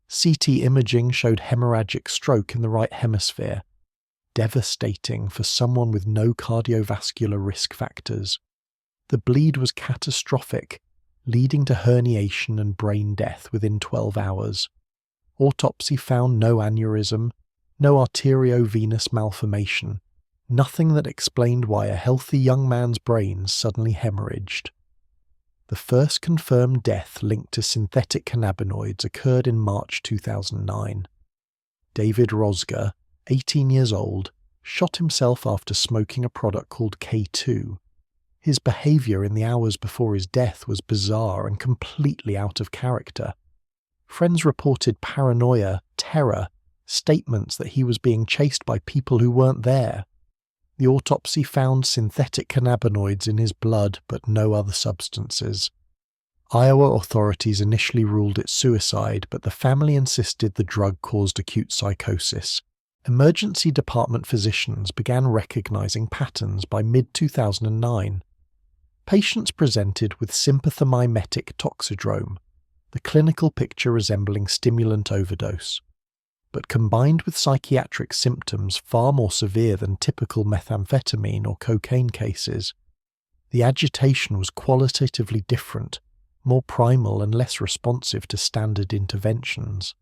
CT imaging showed hemorrhagic stroke in the right hemisphere, devastating for someone with no cardiovascular risk factors. The bleed was catastrophic, leading to herniation and brain death within 12 hours. Autopsy found no aneurysm, no arteriovenous malformation, nothing that explained why a healthy young man's brain suddenly hemorrhaged. The first confirmed death linked to synthetic cannabinoids occurred in March 2009. David Rosger, 18 years old, shot himself after smoking a product called K2. His behavior in the hours before his death was bizarre and completely out of character. Friends reported paranoia, terror, statements that he was being chased by people who weren't there. The autopsy found synthetic cannabinoids in his blood but no other substances. Iowa authorities initially ruled it suicide, but the family insisted the drug caused acute psychosis. Emergency department physicians began recognizing patterns by mid-2009. Patients presented with sympathomimetic toxidrome, the clinical picture resembling stimulant overdose, but combined with psychiatric symptoms far more severe than typical methamphetamine or cocaine cases. The agitation was qualitatively different, more primal and less responsive to standard interventions.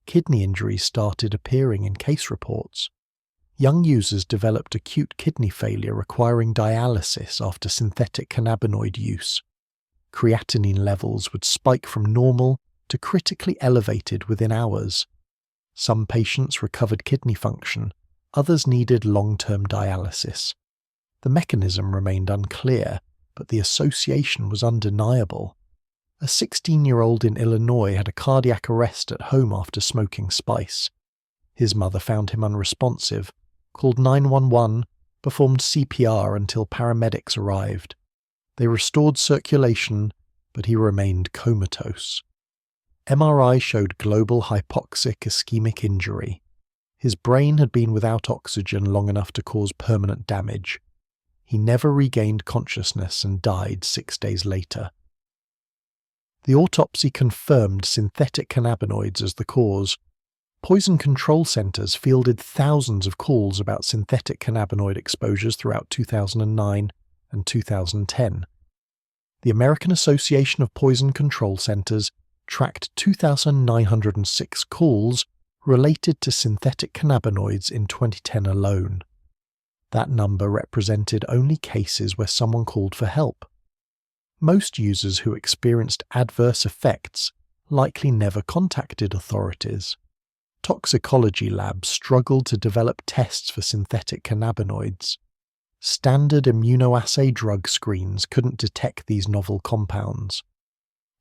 Kidney injuries started appearing in case reports. Young users developed acute kidney failure requiring dialysis after synthetic cannabinoid use. Creatinine levels would spike from normal to critically elevated within hours. Some patients recovered kidney function, others needed long-term dialysis. The mechanism remained unclear, but the association was undeniable. A 16-year-old in Illinois had a cardiac arrest at home after smoking spice. His mother found him unresponsive, called 911, performed CPR until paramedics arrived. They restored circulation, but he remained comatose. MRI showed global hypoxic ischemic injury. His brain had been without oxygen long enough to cause permanent damage. He never regained consciousness and died 6 days later. The autopsy confirmed synthetic cannabinoids as the cause. Poison control centers fielded thousands of calls about synthetic cannabinoid exposures throughout 2009 and 2010. The American Association of Poison Control Centers tracked 2,906 calls related to synthetic cannabinoids in 2010 alone. That number represented only cases where someone called for help. Most users who experienced adverse effects likely never contacted authorities. Toxicology labs struggled to develop tests for synthetic cannabinoids. Standard immunoassay drug screens couldn't detect these novel compounds.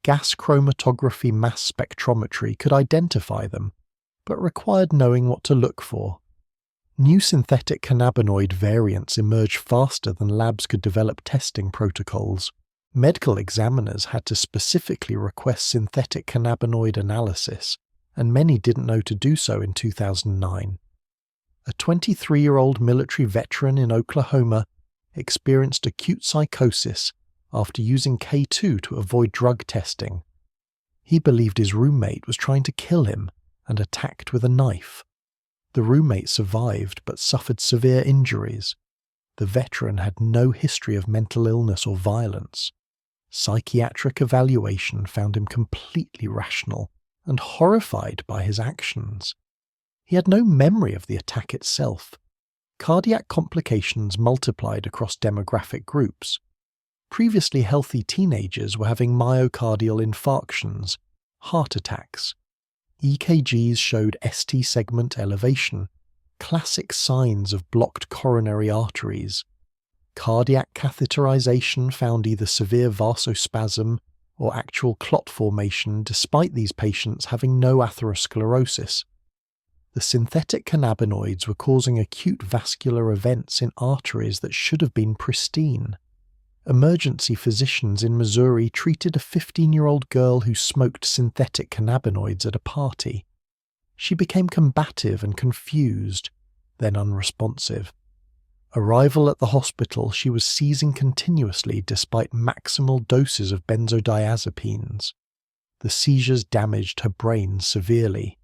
Gas chromatography mass spectrometry could identify them, but required knowing what to look for. New synthetic cannabinoid variants emerged faster than labs could develop testing protocols. Medical examiners had to specifically request synthetic cannabinoid analysis, and many didn't know to do so in 2009. A 23-year-old military veteran in Oklahoma experienced acute psychosis after using K2 to avoid drug testing. He believed his roommate was trying to kill him and attacked with a knife. The roommate survived but suffered severe injuries. The veteran had no history of mental illness or violence. Psychiatric evaluation found him completely rational and horrified by his actions. He had no memory of the attack itself. Cardiac complications multiplied across demographic groups. Previously healthy teenagers were having myocardial infarctions, heart attacks. EKGs showed ST segment elevation, classic signs of blocked coronary arteries. Cardiac catheterization found either severe vasospasm or actual clot formation despite these patients having no atherosclerosis. The synthetic cannabinoids were causing acute vascular events in arteries that should have been pristine. Emergency physicians in Missouri treated a 15-year-old girl who smoked synthetic cannabinoids at a party. She became combative and confused, then unresponsive. Arrival at the hospital, she was seizing continuously despite maximal doses of benzodiazepines. The seizures damaged her brain severely.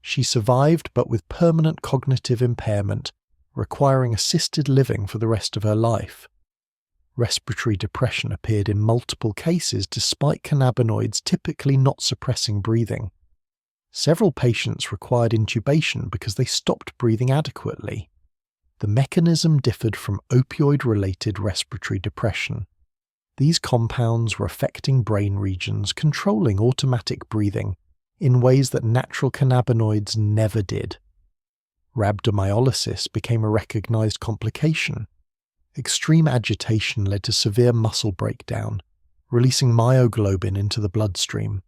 She survived but with permanent cognitive impairment, requiring assisted living for the rest of her life. Respiratory depression appeared in multiple cases despite cannabinoids typically not suppressing breathing. Several patients required intubation because they stopped breathing adequately. The mechanism differed from opioid-related respiratory depression. These compounds were affecting brain regions controlling automatic breathing in ways that natural cannabinoids never did. Rhabdomyolysis became a recognized complication. Extreme agitation led to severe muscle breakdown, releasing myoglobin into the bloodstream.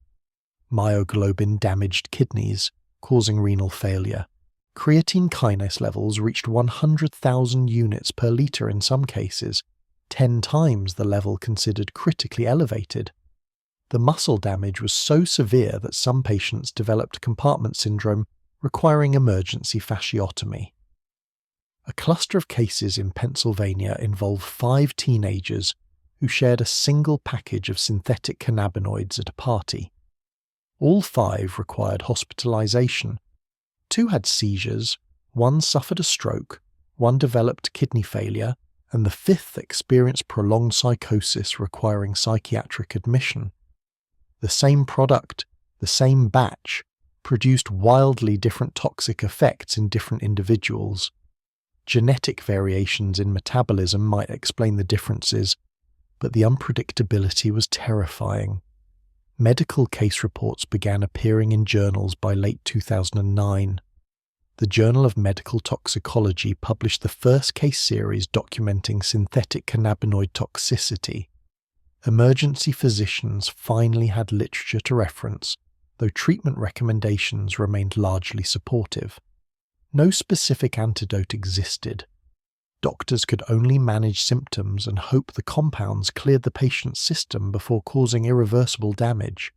Myoglobin damaged kidneys, causing renal failure. Creatine kinase levels reached 100,000 units per litre in some cases, 10 times the level considered critically elevated. The muscle damage was so severe that some patients developed compartment syndrome, requiring emergency fasciotomy. A cluster of cases in Pennsylvania involved 5 teenagers who shared a single package of synthetic cannabinoids at a party. All 5 required hospitalization. 2 had seizures, 1 suffered a stroke, 1 developed kidney failure, and the 5th experienced prolonged psychosis requiring psychiatric admission. The same product, the same batch, produced wildly different toxic effects in different individuals. Genetic variations in metabolism might explain the differences, but the unpredictability was terrifying. Medical case reports began appearing in journals by late 2009. The Journal of Medical Toxicology published the first case series documenting synthetic cannabinoid toxicity. Emergency physicians finally had literature to reference, though treatment recommendations remained largely supportive. No specific antidote existed. Doctors could only manage symptoms and hope the compounds cleared the patient's system before causing irreversible damage.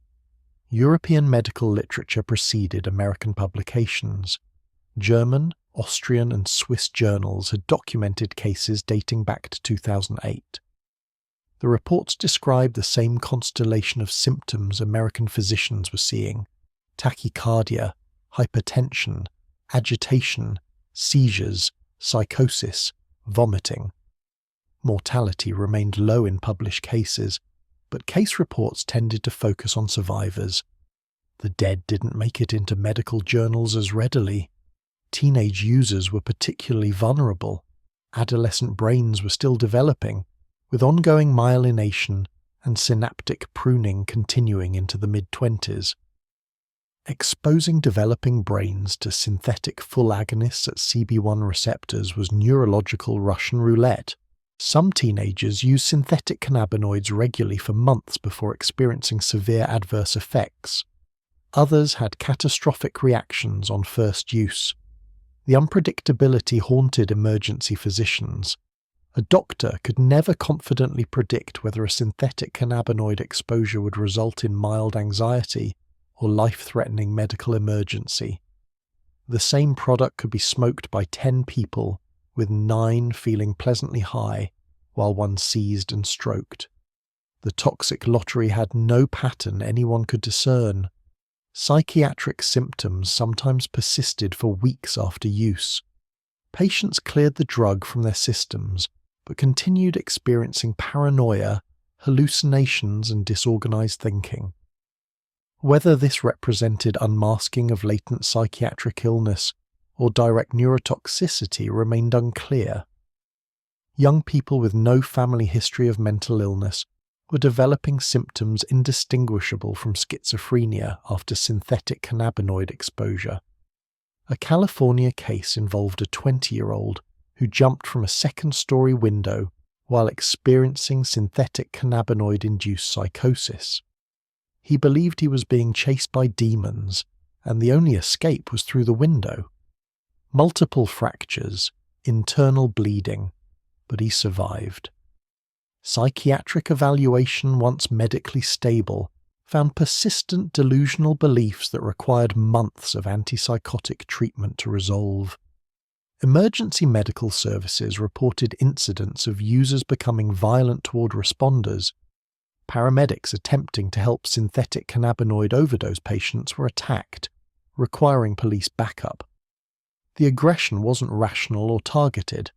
European medical literature preceded American publications. German, Austrian, and Swiss journals had documented cases dating back to 2008. The reports described the same constellation of symptoms American physicians were seeing: tachycardia, hypertension, agitation, seizures, psychosis, vomiting. Mortality remained low in published cases, but case reports tended to focus on survivors. The dead didn't make it into medical journals as readily. Teenage users were particularly vulnerable. Adolescent brains were still developing, with ongoing myelination and synaptic pruning continuing into the mid-20s. Exposing developing brains to synthetic full agonists at CB1 receptors was neurological Russian roulette. Some teenagers used synthetic cannabinoids regularly for months before experiencing severe adverse effects. Others had catastrophic reactions on first use. The unpredictability haunted emergency physicians. A doctor could never confidently predict whether a synthetic cannabinoid exposure would result in mild anxiety or life-threatening medical emergency. The same product could be smoked by 10 people, with 9 feeling pleasantly high, while 1 seized and stroked. The toxic lottery had no pattern anyone could discern. Psychiatric symptoms sometimes persisted for weeks after use. Patients cleared the drug from their systems, but continued experiencing paranoia, hallucinations, and disorganized thinking. Whether this represented unmasking of latent psychiatric illness or direct neurotoxicity remained unclear. Young people with no family history of mental illness were developing symptoms indistinguishable from schizophrenia after synthetic cannabinoid exposure. A California case involved a 20-year-old who jumped from a second-story window while experiencing synthetic cannabinoid-induced psychosis. He believed he was being chased by demons, and the only escape was through the window. Multiple fractures, internal bleeding, but he survived. Psychiatric evaluation, once medically stable, found persistent delusional beliefs that required months of antipsychotic treatment to resolve. Emergency medical services reported incidents of users becoming violent toward responders. Paramedics attempting to help synthetic cannabinoid overdose patients were attacked, requiring police backup. The aggression wasn't rational or targeted.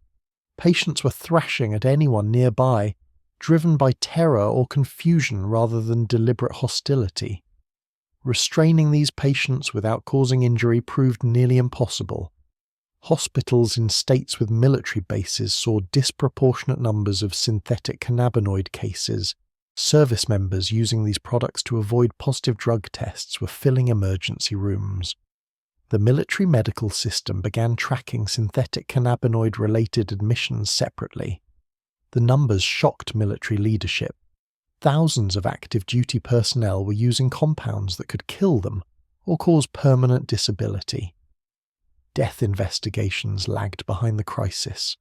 Patients were thrashing at anyone nearby, driven by terror or confusion rather than deliberate hostility. Restraining these patients without causing injury proved nearly impossible. Hospitals in states with military bases saw disproportionate numbers of synthetic cannabinoid cases. Service members using these products to avoid positive drug tests were filling emergency rooms. The military medical system began tracking synthetic cannabinoid-related admissions separately. The numbers shocked military leadership. Thousands of active duty personnel were using compounds that could kill them or cause permanent disability. Death investigations lagged behind the crisis.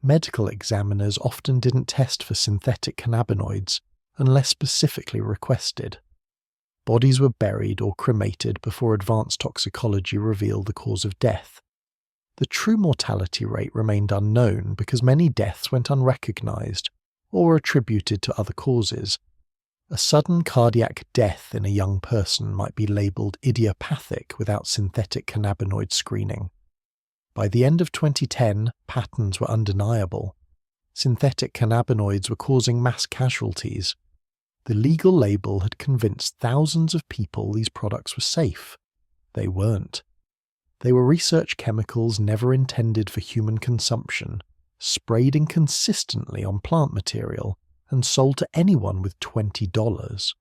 Medical examiners often didn't test for synthetic cannabinoids unless specifically requested. Bodies were buried or cremated before advanced toxicology revealed the cause of death. The true mortality rate remained unknown because many deaths went unrecognized or were attributed to other causes. A sudden cardiac death in a young person might be labeled idiopathic without synthetic cannabinoid screening. By the end of 2010, patterns were undeniable. Synthetic cannabinoids were causing mass casualties. The legal label had convinced thousands of people these products were safe. They weren't. They were research chemicals never intended for human consumption, sprayed inconsistently on plant material, and sold to anyone with $20.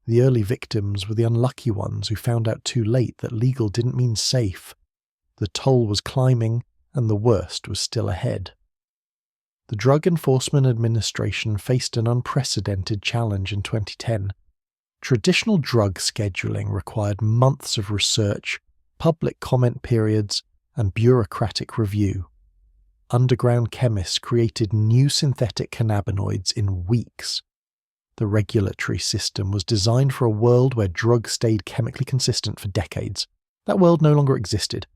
The early victims were the unlucky ones who found out too late that legal didn't mean safe. The toll was climbing, and the worst was still ahead. The Drug Enforcement Administration faced an unprecedented challenge in 2010. Traditional drug scheduling required months of research, public comment periods, and bureaucratic review. Underground chemists created new synthetic cannabinoids in weeks. The regulatory system was designed for a world where drugs stayed chemically consistent for decades. That world no longer existed.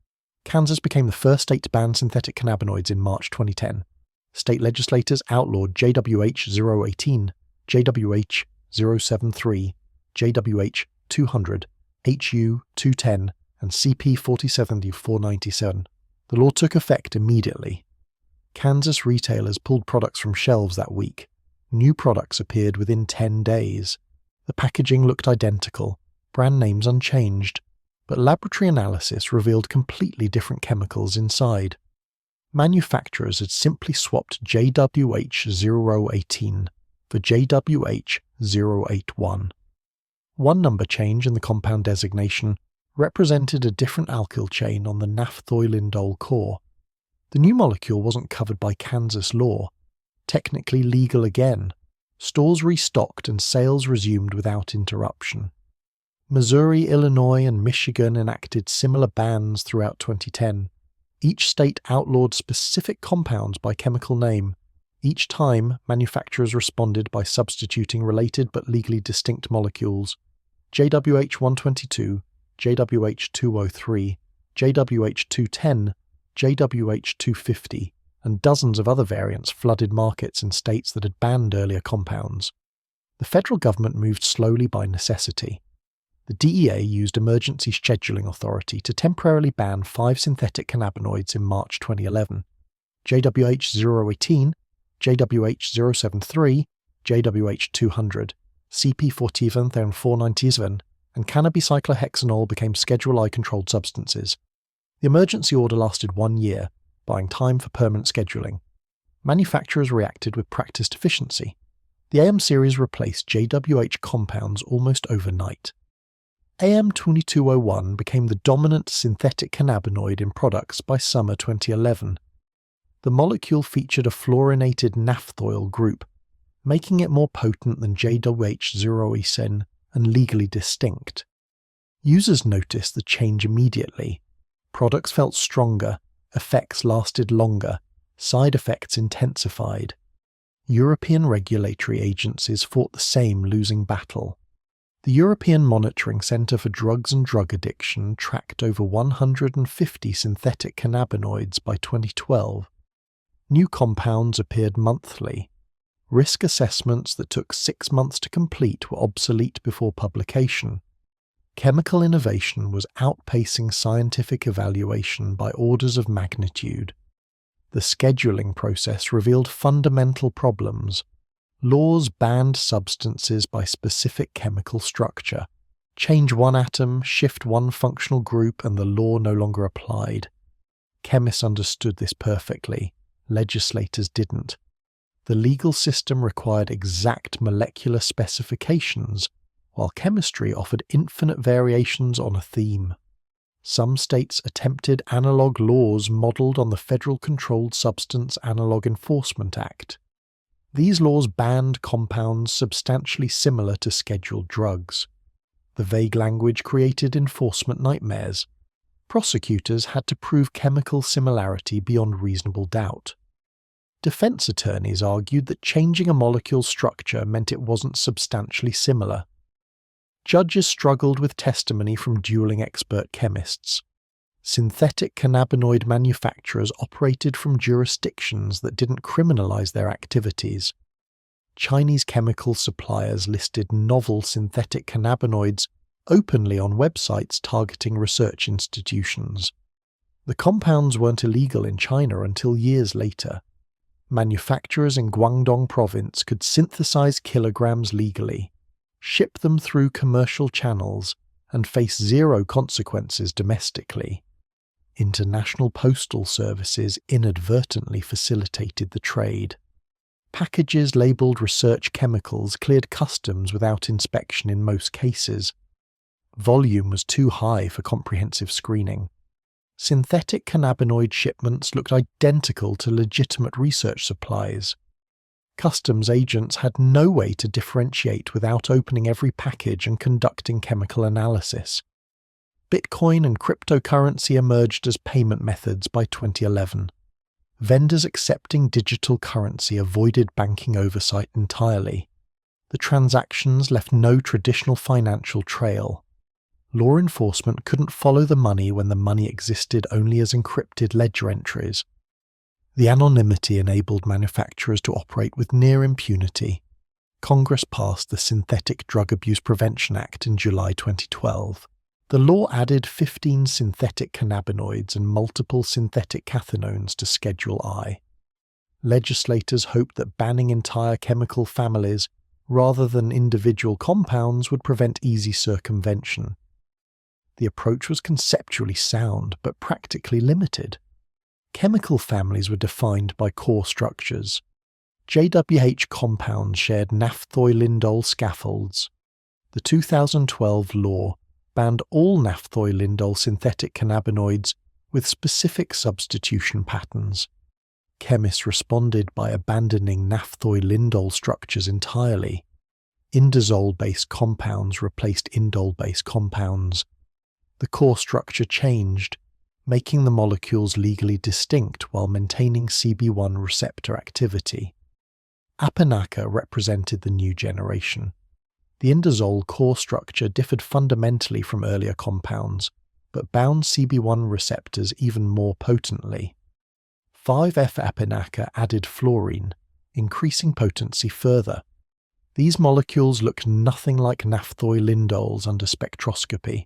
Kansas became the first state to ban synthetic cannabinoids in March 2010. State legislators outlawed JWH 018, JWH 073, JWH 200, HU 210, and CP 4070-497. The law took effect immediately. Kansas retailers pulled products from shelves that week. New products appeared within 10 days. The packaging looked identical, brand names unchanged, but laboratory analysis revealed completely different chemicals inside. Manufacturers had simply swapped JWH 018 for JWH 081. One number change in the compound designation represented a different alkyl chain on the naphthoylindole core. The new molecule wasn't covered by Kansas law, technically legal again. Stores restocked and sales resumed without interruption. Missouri, Illinois, and Michigan enacted similar bans throughout 2010. Each state outlawed specific compounds by chemical name. Each time, manufacturers responded by substituting related but legally distinct molecules. JWH 122, JWH 203, JWH 210, JWH 250, and dozens of other variants flooded markets in states that had banned earlier compounds. The federal government moved slowly by necessity. The DEA used emergency scheduling authority to temporarily ban 5 synthetic cannabinoids in March 2011. JWH 018, JWH 073, JWH-200, CP-47,497, and cannabicyclohexanol became Schedule I controlled substances. The emergency order lasted 1 year, buying time for permanent scheduling. Manufacturers reacted with practiced efficiency. The AM series replaced JWH compounds almost overnight. AM2201 became the dominant synthetic cannabinoid in products by summer 2011. The molecule featured a fluorinated naphthoyl group, making it more potent than JWH-0ESN and legally distinct. Users noticed the change immediately. Products felt stronger, effects lasted longer, side effects intensified. European regulatory agencies fought the same losing battle. The European Monitoring Centre for Drugs and Drug Addiction tracked over 150 synthetic cannabinoids by 2012. New compounds appeared monthly. Risk assessments that took 6 months to complete were obsolete before publication. Chemical innovation was outpacing scientific evaluation by orders of magnitude. The scheduling process revealed fundamental problems. Laws banned substances by specific chemical structure. Change one atom, shift one functional group, and the law no longer applied. Chemists understood this perfectly. Legislators didn't. The legal system required exact molecular specifications, while chemistry offered infinite variations on a theme. Some states attempted analog laws modelled on the Federal Controlled Substance Analog Enforcement Act. These laws banned compounds substantially similar to scheduled drugs. The vague language created enforcement nightmares. Prosecutors had to prove chemical similarity beyond reasonable doubt. Defense attorneys argued that changing a molecule's structure meant it wasn't substantially similar. Judges struggled with testimony from dueling expert chemists. Synthetic cannabinoid manufacturers operated from jurisdictions that didn't criminalize their activities. Chinese chemical suppliers listed novel synthetic cannabinoids openly on websites targeting research institutions. The compounds weren't illegal in China until years later. Manufacturers in Guangdong province could synthesize kilograms legally, ship them through commercial channels, and face zero consequences domestically. International postal services inadvertently facilitated the trade. Packages labelled research chemicals cleared customs without inspection in most cases. Volume was too high for comprehensive screening. Synthetic cannabinoid shipments looked identical to legitimate research supplies. Customs agents had no way to differentiate without opening every package and conducting chemical analysis. Bitcoin and cryptocurrency emerged as payment methods by 2011. Vendors accepting digital currency avoided banking oversight entirely. The transactions left no traditional financial trail. Law enforcement couldn't follow the money when the money existed only as encrypted ledger entries. The anonymity enabled manufacturers to operate with near impunity. Congress passed the Synthetic Drug Abuse Prevention Act in July 2012. The law added 15 synthetic cannabinoids and multiple synthetic cathinones to Schedule I. Legislators hoped that banning entire chemical families rather than individual compounds would prevent easy circumvention. The approach was conceptually sound but practically limited. Chemical families were defined by core structures. JWH compounds shared naphthoylindole scaffolds. The 2012 law banned all naphthoylindole synthetic cannabinoids with specific substitution patterns. Chemists responded by abandoning naphthoylindole structures entirely. Indazole-based compounds replaced indole-based compounds. The core structure changed, making the molecules legally distinct while maintaining CB1 receptor activity. Apinaca represented the new generation. The indazole core structure differed fundamentally from earlier compounds, but bound CB1 receptors even more potently. 5F-apinaca added fluorine, increasing potency further. These molecules looked nothing like naphthoylindoles under spectroscopy.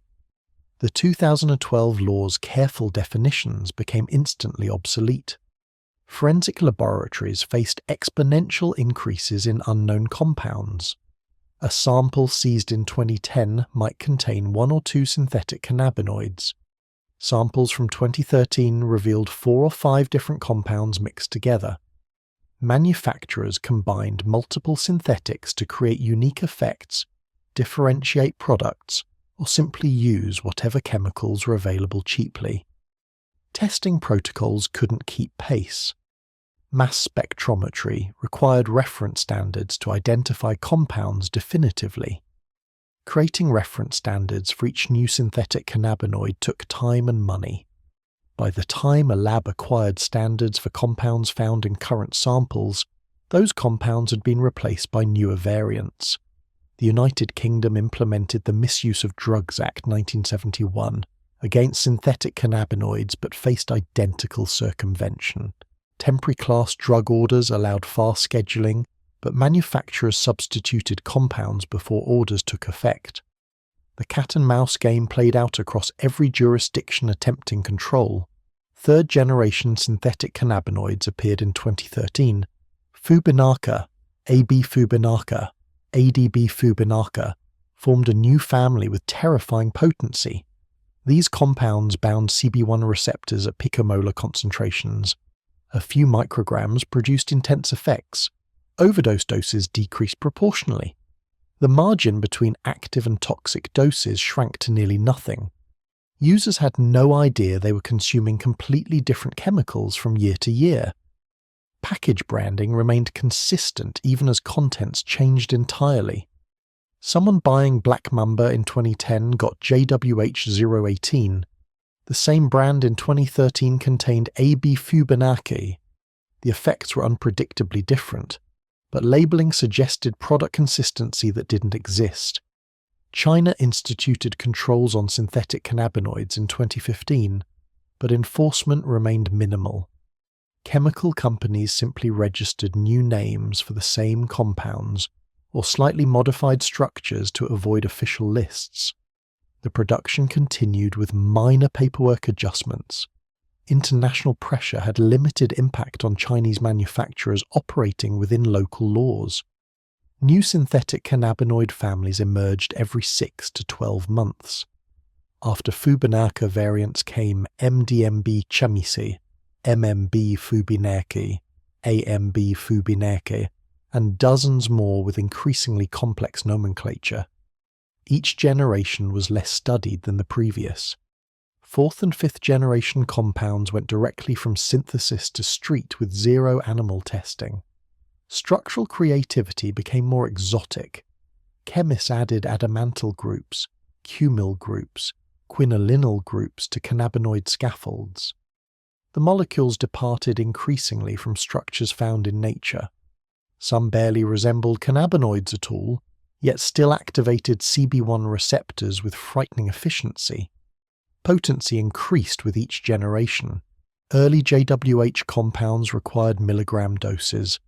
The 2012 law's careful definitions became instantly obsolete. forensic laboratories faced exponential increases in unknown compounds. A sample seized in 2010 might contain 1 or 2 synthetic cannabinoids. Samples from 2013 revealed 4 or 5 different compounds mixed together. Manufacturers combined multiple synthetics to create unique effects, differentiate products, or simply use whatever chemicals were available cheaply. Testing protocols couldn't keep pace. Mass spectrometry required reference standards to identify compounds definitively. Creating reference standards for each new synthetic cannabinoid took time and money. By the time a lab acquired standards for compounds found in current samples, those compounds had been replaced by newer variants. The United Kingdom implemented the Misuse of Drugs Act 1971 against synthetic cannabinoids but faced identical circumvention. Temporary class drug orders allowed fast scheduling, but manufacturers substituted compounds before orders took effect. The cat-and-mouse game played out across every jurisdiction attempting control. Third-generation synthetic cannabinoids appeared in 2013. Fubinaca, AB Fubinaca, ADB Fubinaca formed a new family with terrifying potency. These compounds bound CB1 receptors at picomolar concentrations. A few micrograms produced intense effects. Overdose doses decreased proportionally. The margin between active and toxic doses shrank to nearly nothing. Users had no idea they were consuming completely different chemicals from year to year. Package branding remained consistent even as contents changed entirely. Someone buying Black Mamba in 2010 got JWH018. The same brand in 2013 contained AB Fubinaca. The effects were unpredictably different, but labeling suggested product consistency that didn't exist. China instituted controls on synthetic cannabinoids in 2015, but enforcement remained minimal. Chemical companies simply registered new names for the same compounds or slightly modified structures to avoid official lists. The production continued with minor paperwork adjustments. International pressure had limited impact on Chinese manufacturers operating within local laws. New synthetic cannabinoid families emerged every 6 to 12 months. After Fubinaca variants came MDMB Chamisi, MMB Fubinaca, AMB Fubinaca, and dozens more with increasingly complex nomenclature. Each generation was less studied than the previous. 4th and 5th generation compounds went directly from synthesis to street with zero animal testing. Structural creativity became more exotic. Chemists added adamantyl groups, cumyl groups, quinolinal groups to cannabinoid scaffolds. The molecules departed increasingly from structures found in nature. Some barely resembled cannabinoids at all, yet still activated CB1 receptors with frightening efficiency. Potency increased with each generation. Early JWH compounds required milligram doses.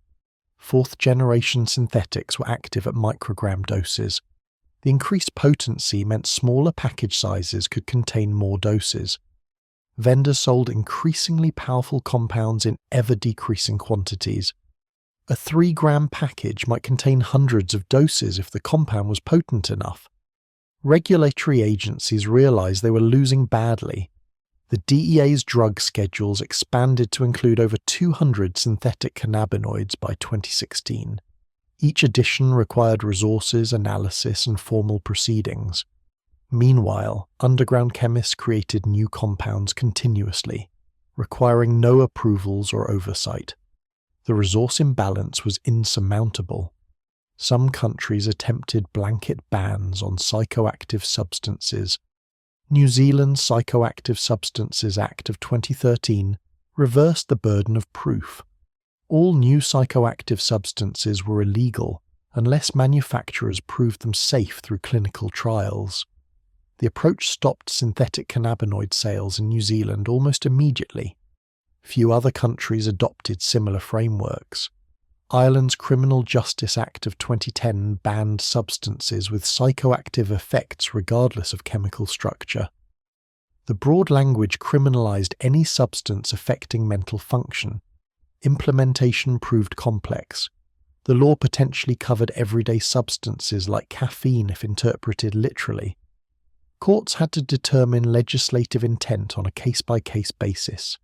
4th generation synthetics were active at microgram doses. The increased potency meant smaller package sizes could contain more doses. Vendors sold increasingly powerful compounds in ever-decreasing quantities. A 3-gram package might contain hundreds of doses if the compound was potent enough. Regulatory agencies realized they were losing badly. The DEA's drug schedules expanded to include over 200 synthetic cannabinoids by 2016. Each edition required resources, analysis, and formal proceedings. Meanwhile, underground chemists created new compounds continuously, requiring no approvals or oversight. The resource imbalance was insurmountable. Some countries attempted blanket bans on psychoactive substances. New Zealand's Psychoactive Substances Act of 2013 reversed the burden of proof. All new psychoactive substances were illegal unless manufacturers proved them safe through clinical trials. The approach stopped synthetic cannabinoid sales in New Zealand almost immediately. Few other countries adopted similar frameworks. Ireland's Criminal Justice Act of 2010 banned substances with psychoactive effects regardless of chemical structure. The broad language criminalised any substance affecting mental function. Implementation proved complex. The law potentially covered everyday substances like caffeine if interpreted literally. Courts had to determine legislative intent on a case-by-case basis.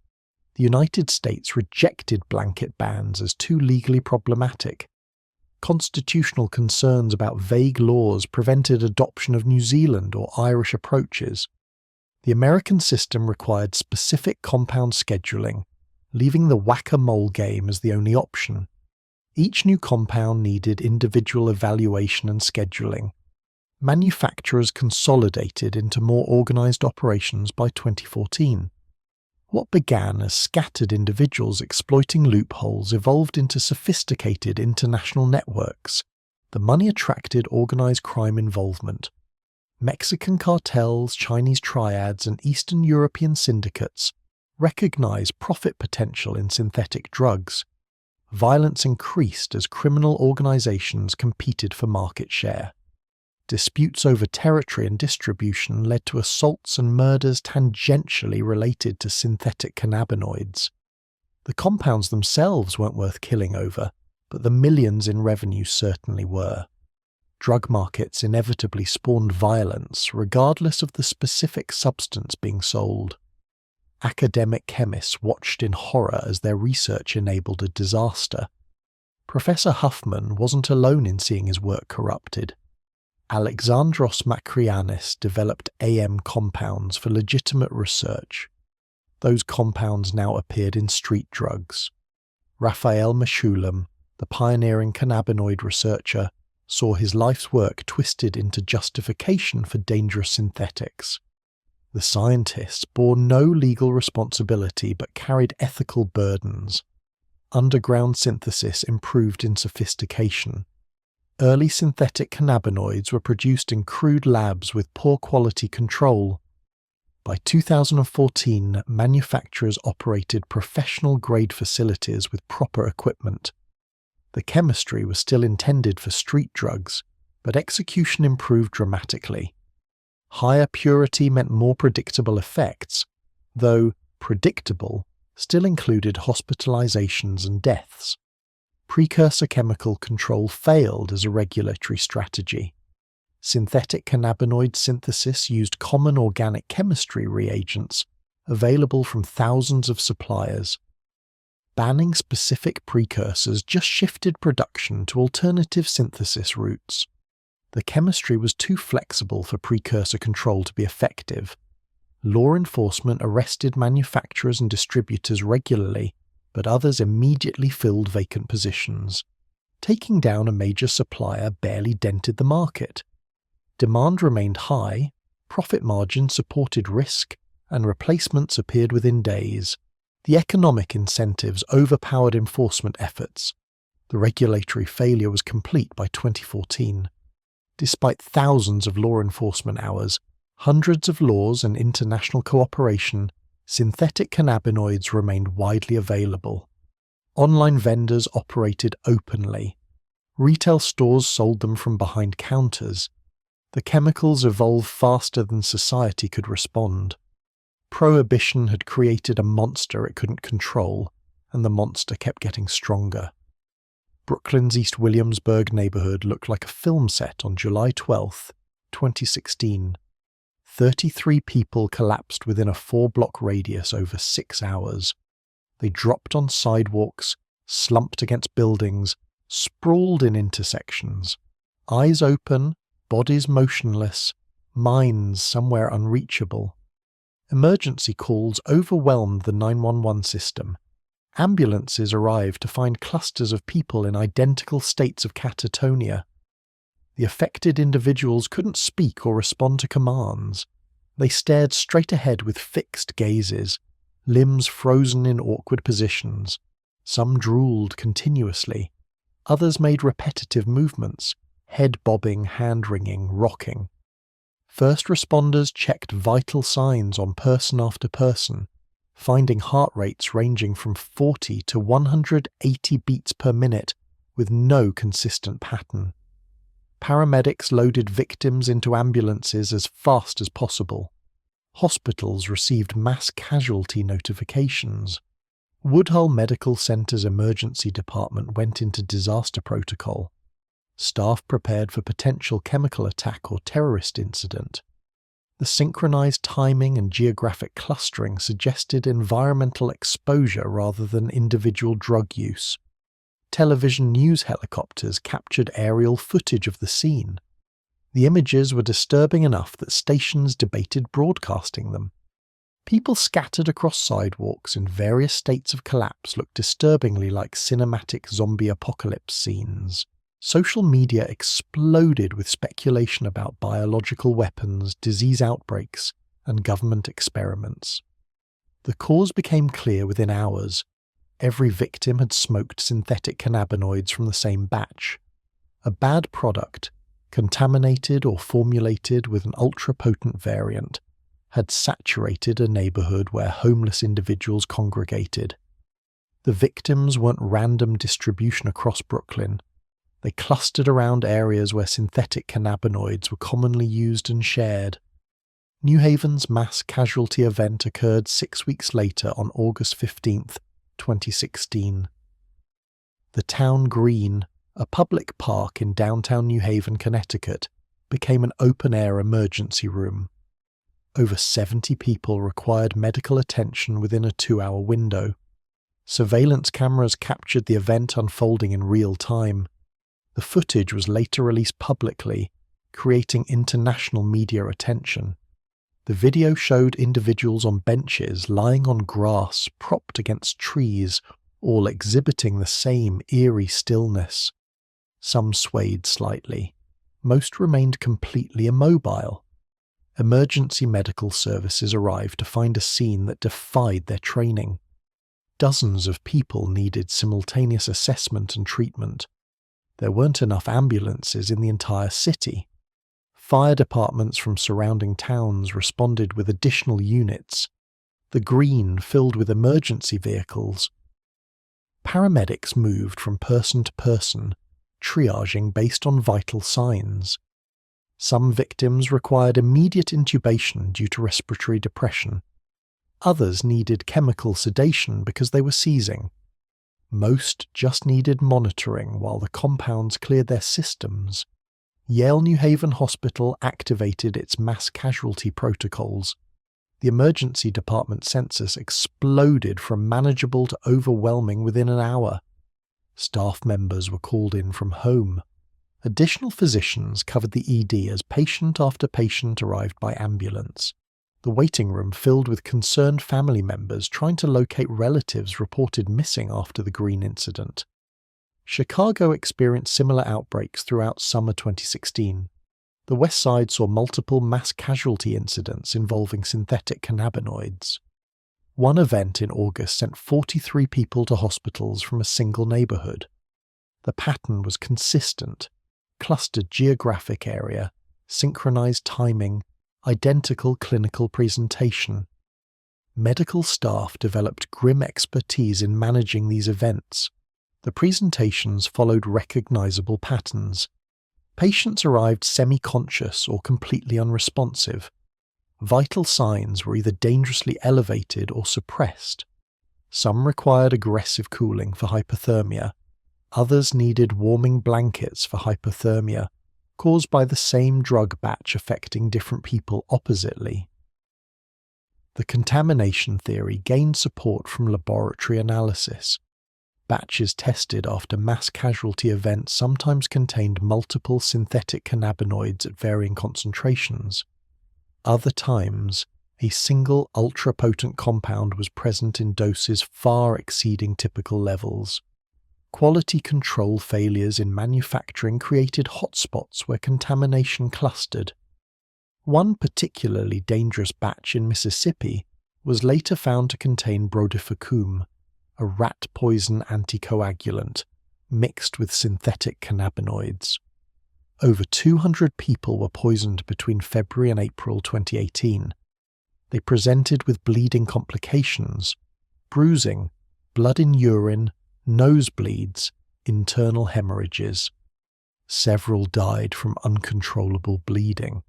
The United States rejected blanket bans as too legally problematic. Constitutional concerns about vague laws prevented adoption of New Zealand or Irish approaches. The American system required specific compound scheduling, leaving the whack-a-mole game as the only option. Each new compound needed individual evaluation and scheduling. Manufacturers consolidated into more organized operations by 2014. What began as scattered individuals exploiting loopholes evolved into sophisticated international networks. The money attracted organized crime involvement. Mexican cartels, Chinese triads, and Eastern European syndicates recognized profit potential in synthetic drugs. Violence increased as criminal organizations competed for market share. Disputes over territory and distribution led to assaults and murders tangentially related to synthetic cannabinoids. The compounds themselves weren't worth killing over, but the millions in revenue certainly were. Drug markets inevitably spawned violence, regardless of the specific substance being sold. Academic chemists watched in horror as their research enabled a disaster. Professor Huffman wasn't alone in seeing his work corrupted. Alexandros Makrianis developed AM compounds for legitimate research. Those compounds now appeared in street drugs. Raphael Mechoulam, the pioneering cannabinoid researcher, saw his life's work twisted into justification for dangerous synthetics. The scientists bore no legal responsibility but carried ethical burdens. Underground synthesis improved in sophistication. Early synthetic cannabinoids were produced in crude labs with poor quality control. By 2014, manufacturers operated professional-grade facilities with proper equipment. The chemistry was still intended for street drugs, but execution improved dramatically. Higher purity meant more predictable effects, though predictable still included hospitalizations and deaths. Precursor chemical control failed as a regulatory strategy. Synthetic cannabinoid synthesis used common organic chemistry reagents available from thousands of suppliers. Banning specific precursors just shifted production to alternative synthesis routes. The chemistry was too flexible for precursor control to be effective. Law enforcement arrested manufacturers and distributors regularly, but others immediately filled vacant positions. Taking down a major supplier barely dented the market. Demand remained high, profit margins supported risk, and replacements appeared within days. The economic incentives overpowered enforcement efforts. The regulatory failure was complete by 2014. Despite thousands of law enforcement hours, hundreds of laws and international cooperation, synthetic cannabinoids remained widely available. Online vendors operated openly. Retail stores sold them from behind counters. The chemicals evolved faster than society could respond. Prohibition had created a monster it couldn't control, and the monster kept getting stronger. Brooklyn's East Williamsburg neighborhood looked like a film set on July 12, 2016. 33 people collapsed within a 4-block radius over 6 hours. They dropped on sidewalks, slumped against buildings, sprawled in intersections. Eyes open, bodies motionless, minds somewhere unreachable. Emergency calls overwhelmed the 911 system. Ambulances arrived to find clusters of people in identical states of catatonia. The affected individuals couldn't speak or respond to commands. They stared straight ahead with fixed gazes, limbs frozen in awkward positions. Some drooled continuously. Others made repetitive movements, head bobbing, hand wringing, rocking. First responders checked vital signs on person after person, finding heart rates ranging from 40 to 180 beats per minute with no consistent pattern. Paramedics loaded victims into ambulances as fast as possible. Hospitals received mass casualty notifications. Woodhull Medical Center's emergency department went into disaster protocol. Staff prepared for potential chemical attack or terrorist incident. The synchronized timing and geographic clustering suggested environmental exposure rather than individual drug use. Television news helicopters captured aerial footage of the scene. The images were disturbing enough that stations debated broadcasting them. People scattered across sidewalks in various states of collapse looked disturbingly like cinematic zombie apocalypse scenes. Social media exploded with speculation about biological weapons, disease outbreaks, and government experiments. The cause became clear within hours. Every victim had smoked synthetic cannabinoids from the same batch. A bad product, contaminated or formulated with an ultra-potent variant, had saturated a neighborhood where homeless individuals congregated. The victims weren't random distribution across Brooklyn. They clustered around areas where synthetic cannabinoids were commonly used and shared. New Haven's mass casualty event occurred 6 weeks later on August 15, 2016. The town green, a public park in downtown New Haven, Connecticut, became an open-air emergency room. Over 70 people required medical attention within a 2-hour window. Surveillance cameras captured the event unfolding in real time. The footage was later released publicly, creating international media attention. The video showed individuals on benches lying on grass propped against trees, all exhibiting the same eerie stillness. Some swayed slightly. Most remained completely immobile. Emergency medical services arrived to find a scene that defied their training. Dozens of people needed simultaneous assessment and treatment. There weren't enough ambulances in the entire city. Fire departments from surrounding towns responded with additional units. The green filled with emergency vehicles. Paramedics moved from person to person, triaging based on vital signs. Some victims required immediate intubation due to respiratory depression. Others needed chemical sedation because they were seizing. Most just needed monitoring while the compounds cleared their systems. Yale New Haven Hospital activated its mass casualty protocols. The emergency department census exploded from manageable to overwhelming within an hour. Staff members were called in from home. Additional physicians covered the ED as patient after patient arrived by ambulance. The waiting room filled with concerned family members trying to locate relatives reported missing after the green incident. Chicago experienced similar outbreaks throughout summer 2016. The West Side saw multiple mass casualty incidents involving synthetic cannabinoids. One event in August sent 43 people to hospitals from a single neighborhood. The pattern was consistent: clustered geographic area, synchronized timing, identical clinical presentation. Medical staff developed grim expertise in managing these events. The presentations followed recognizable patterns. Patients arrived semi-conscious or completely unresponsive. Vital signs were either dangerously elevated or suppressed. Some required aggressive cooling for hypothermia. Others needed warming blankets for hypothermia, caused by the same drug batch affecting different people oppositely. The contamination theory gained support from laboratory analysis. Batches tested after mass casualty events sometimes contained multiple synthetic cannabinoids at varying concentrations. Other times, a single ultra-potent compound was present in doses far exceeding typical levels. Quality control failures in manufacturing created hotspots where contamination clustered. One particularly dangerous batch in Mississippi was later found to contain brodifacoum, a rat poison anticoagulant, mixed with synthetic cannabinoids. Over 200 people were poisoned between February and April 2018. They presented with bleeding complications, bruising, blood in urine, nosebleeds, internal hemorrhages. Several died from uncontrollable bleeding.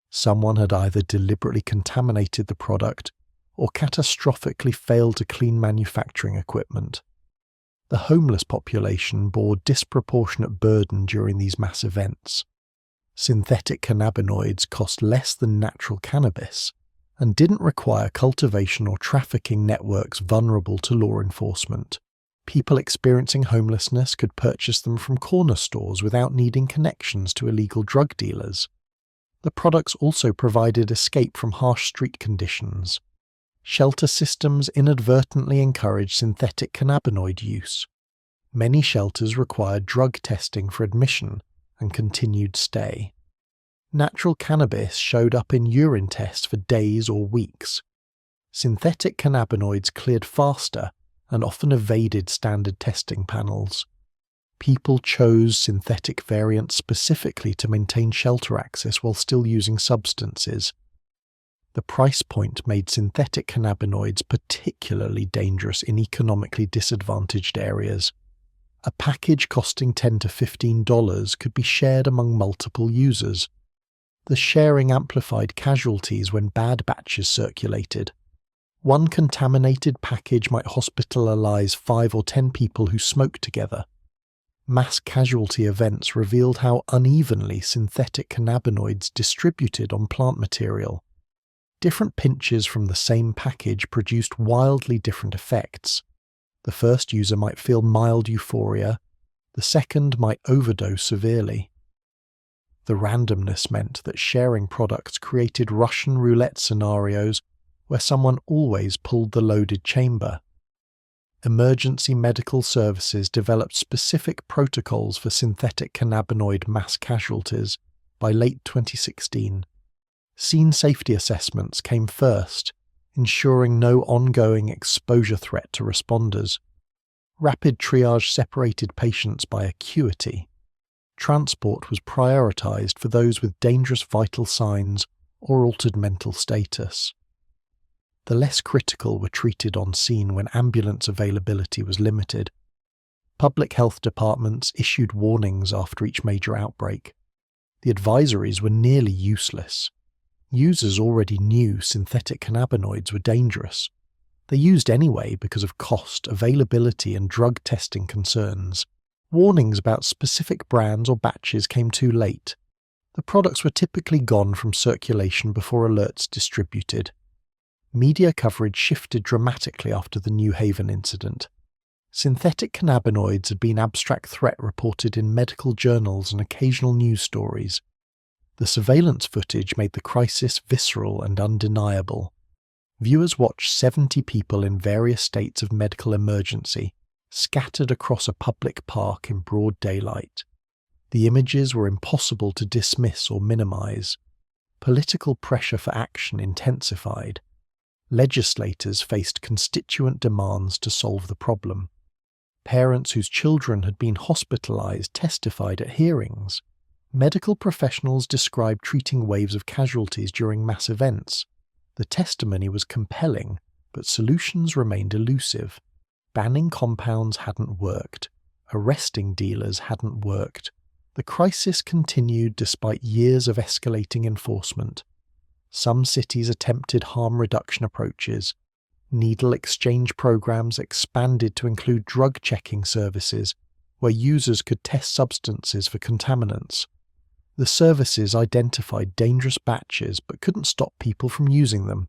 Someone had either deliberately contaminated the product or catastrophically failed to clean manufacturing equipment. The homeless population bore disproportionate burden during these mass events. Synthetic cannabinoids cost less than natural cannabis and didn't require cultivation or trafficking networks vulnerable to law enforcement. People experiencing homelessness could purchase them from corner stores without needing connections to illegal drug dealers. The products also provided escape from harsh street conditions. Shelter systems inadvertently encouraged synthetic cannabinoid use. Many shelters required drug testing for admission and continued stay. Natural cannabis showed up in urine tests for days or weeks. Synthetic cannabinoids cleared faster and often evaded standard testing panels. People chose synthetic variants specifically to maintain shelter access while still using substances. The price point made synthetic cannabinoids particularly dangerous in economically disadvantaged areas. A package costing $10 to $15 could be shared among multiple users. The sharing amplified casualties when bad batches circulated. One contaminated package might hospitalize 5 or 10 people who smoked together. Mass casualty events revealed how unevenly synthetic cannabinoids distributed on plant material. Different pinches from the same package produced wildly different effects. The first user might feel mild euphoria, the second might overdose severely. The randomness meant that sharing products created Russian roulette scenarios where someone always pulled the loaded chamber. Emergency medical services developed specific protocols for synthetic cannabinoid mass casualties by late 2016. Scene safety assessments came first, ensuring no ongoing exposure threat to responders. Rapid triage separated patients by acuity. Transport was prioritized for those with dangerous vital signs or altered mental status. The less critical were treated on scene when ambulance availability was limited. Public health departments issued warnings after each major outbreak. The advisories were nearly useless. Users already knew synthetic cannabinoids were dangerous. They used anyway because of cost, availability, and drug testing concerns. Warnings about specific brands or batches came too late. The products were typically gone from circulation before alerts distributed. Media coverage shifted dramatically after the New Haven incident. Synthetic cannabinoids had been abstract threat reported in medical journals and occasional news stories. The surveillance footage made the crisis visceral and undeniable. Viewers watched 70 people in various states of medical emergency, scattered across a public park in broad daylight. The images were impossible to dismiss or minimize. Political pressure for action intensified. Legislators faced constituent demands to solve the problem. Parents whose children had been hospitalized testified at hearings. Medical professionals described treating waves of casualties during mass events. The testimony was compelling, but solutions remained elusive. Banning compounds hadn't worked. Arresting dealers hadn't worked. The crisis continued despite years of escalating enforcement. Some cities attempted harm reduction approaches. Needle exchange programs expanded to include drug checking services, where users could test substances for contaminants. The services identified dangerous batches but couldn't stop people from using them.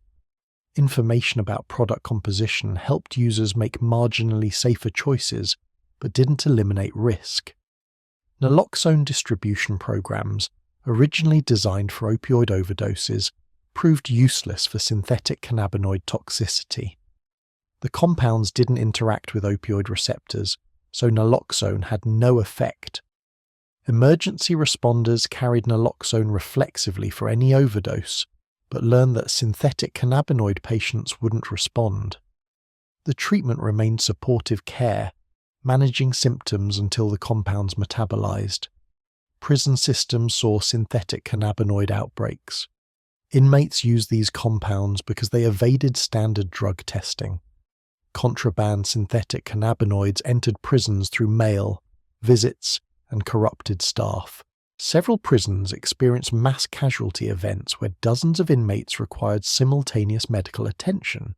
Information about product composition helped users make marginally safer choices, but didn't eliminate risk. Naloxone distribution programs, originally designed for opioid overdoses, proved useless for synthetic cannabinoid toxicity. The compounds didn't interact with opioid receptors, so naloxone had no effect. Emergency responders carried naloxone reflexively for any overdose, but learned that synthetic cannabinoid patients wouldn't respond. The treatment remained supportive care, managing symptoms until the compounds metabolized. Prison systems saw synthetic cannabinoid outbreaks. Inmates used these compounds because they evaded standard drug testing. Contraband synthetic cannabinoids entered prisons through mail, visits, and corrupted staff. Several prisons experienced mass casualty events where dozens of inmates required simultaneous medical attention.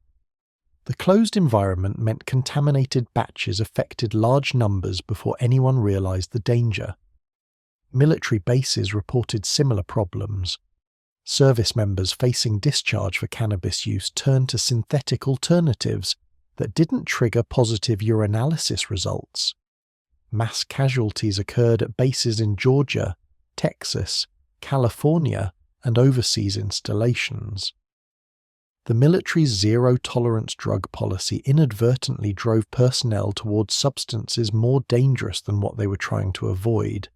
The closed environment meant contaminated batches affected large numbers before anyone realized the danger. Military bases reported similar problems. Service members facing discharge for cannabis use turned to synthetic alternatives that didn't trigger positive urinalysis results. Mass casualties occurred at bases in Georgia, Texas, California, and overseas installations. The military's zero-tolerance drug policy inadvertently drove personnel towards substances more dangerous than what they were trying to avoid.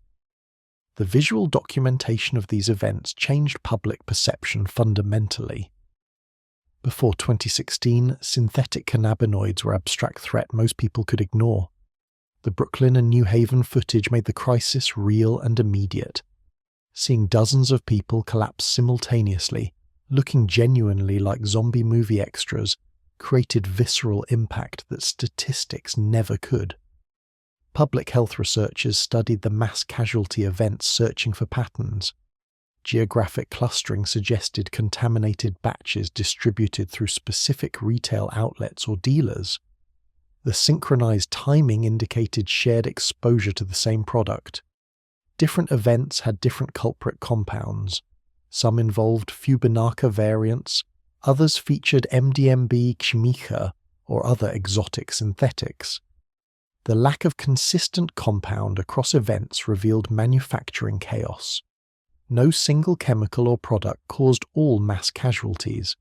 The visual documentation of these events changed public perception fundamentally. Before 2016, synthetic cannabinoids were an abstract threat most people could ignore. The Brooklyn and New Haven footage made the crisis real and immediate. Seeing dozens of people collapse simultaneously, looking genuinely like zombie movie extras, created visceral impact that statistics never could. Public health researchers studied the mass casualty events searching for patterns. Geographic clustering suggested contaminated batches distributed through specific retail outlets or dealers. The synchronized timing indicated shared exposure to the same product. Different events had different culprit compounds. Some involved Fubinaca variants, others featured MDMB chimica or other exotic synthetics. The lack of consistent compound across events revealed manufacturing chaos. No single chemical or product caused all mass casualties.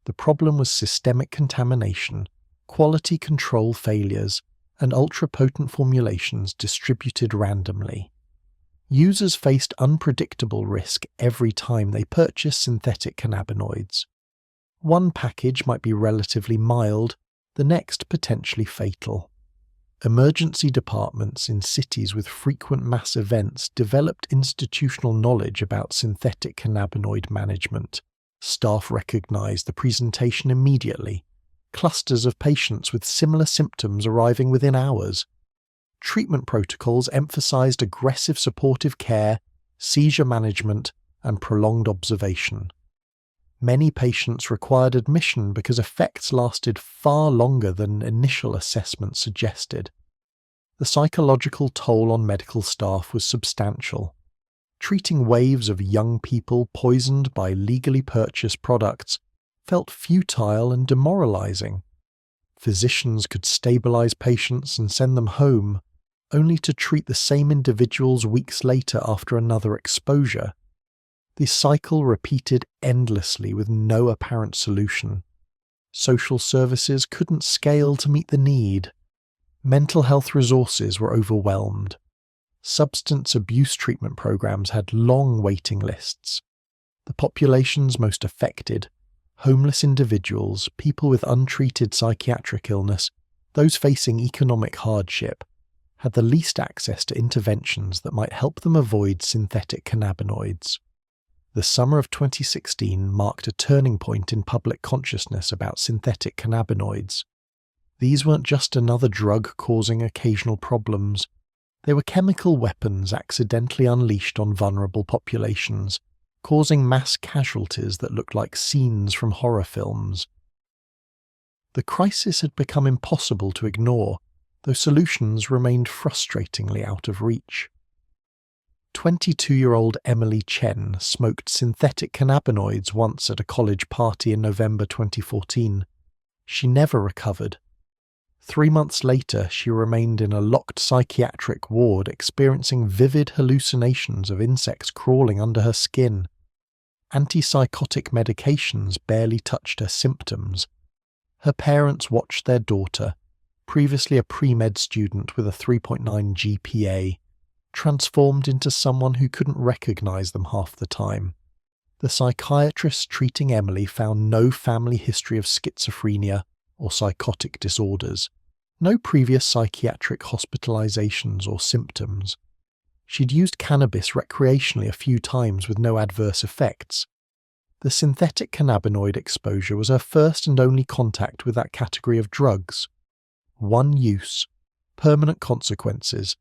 The problem was systemic contamination, quality control failures, and ultra-potent formulations distributed randomly. Users faced unpredictable risk every time they purchased synthetic cannabinoids. One package might be relatively mild, the next potentially fatal. Emergency departments in cities with frequent mass events developed institutional knowledge about synthetic cannabinoid management. Staff recognized the presentation immediately. Clusters of patients with similar symptoms arriving within hours. Treatment protocols emphasized aggressive supportive care, seizure management, and prolonged observation. Many patients required admission because effects lasted far longer than initial assessment suggested. The psychological toll on medical staff was substantial. Treating waves of young people poisoned by legally purchased products felt futile and demoralizing. Physicians could stabilize patients and send them home, only to treat the same individuals weeks later after another exposure. The cycle repeated endlessly with no apparent solution. Social services couldn't scale to meet the need. Mental health resources were overwhelmed. Substance abuse treatment programs had long waiting lists. The populations most affected, homeless individuals, people with untreated psychiatric illness, those facing economic hardship, had the least access to interventions that might help them avoid synthetic cannabinoids. The summer of 2016 marked a turning point in public consciousness about synthetic cannabinoids. These weren't just another drug causing occasional problems. They were chemical weapons accidentally unleashed on vulnerable populations, causing mass casualties that looked like scenes from horror films. The crisis had become impossible to ignore, though solutions remained frustratingly out of reach. 22-year-old Emily Chen smoked synthetic cannabinoids once at a college party in November 2014. She never recovered. 3 months later, she remained in a locked psychiatric ward experiencing vivid hallucinations of insects crawling under her skin. Antipsychotic medications barely touched her symptoms. Her parents watched their daughter, previously a pre-med student with a 3.9 GPA, transformed into someone who couldn't recognize them half the time. The psychiatrist treating Emily found no family history of schizophrenia or psychotic disorders, no previous psychiatric hospitalizations or symptoms. She'd used cannabis recreationally a few times with no adverse effects. The synthetic cannabinoid exposure was her first and only contact with that category of drugs. One use, permanent consequences.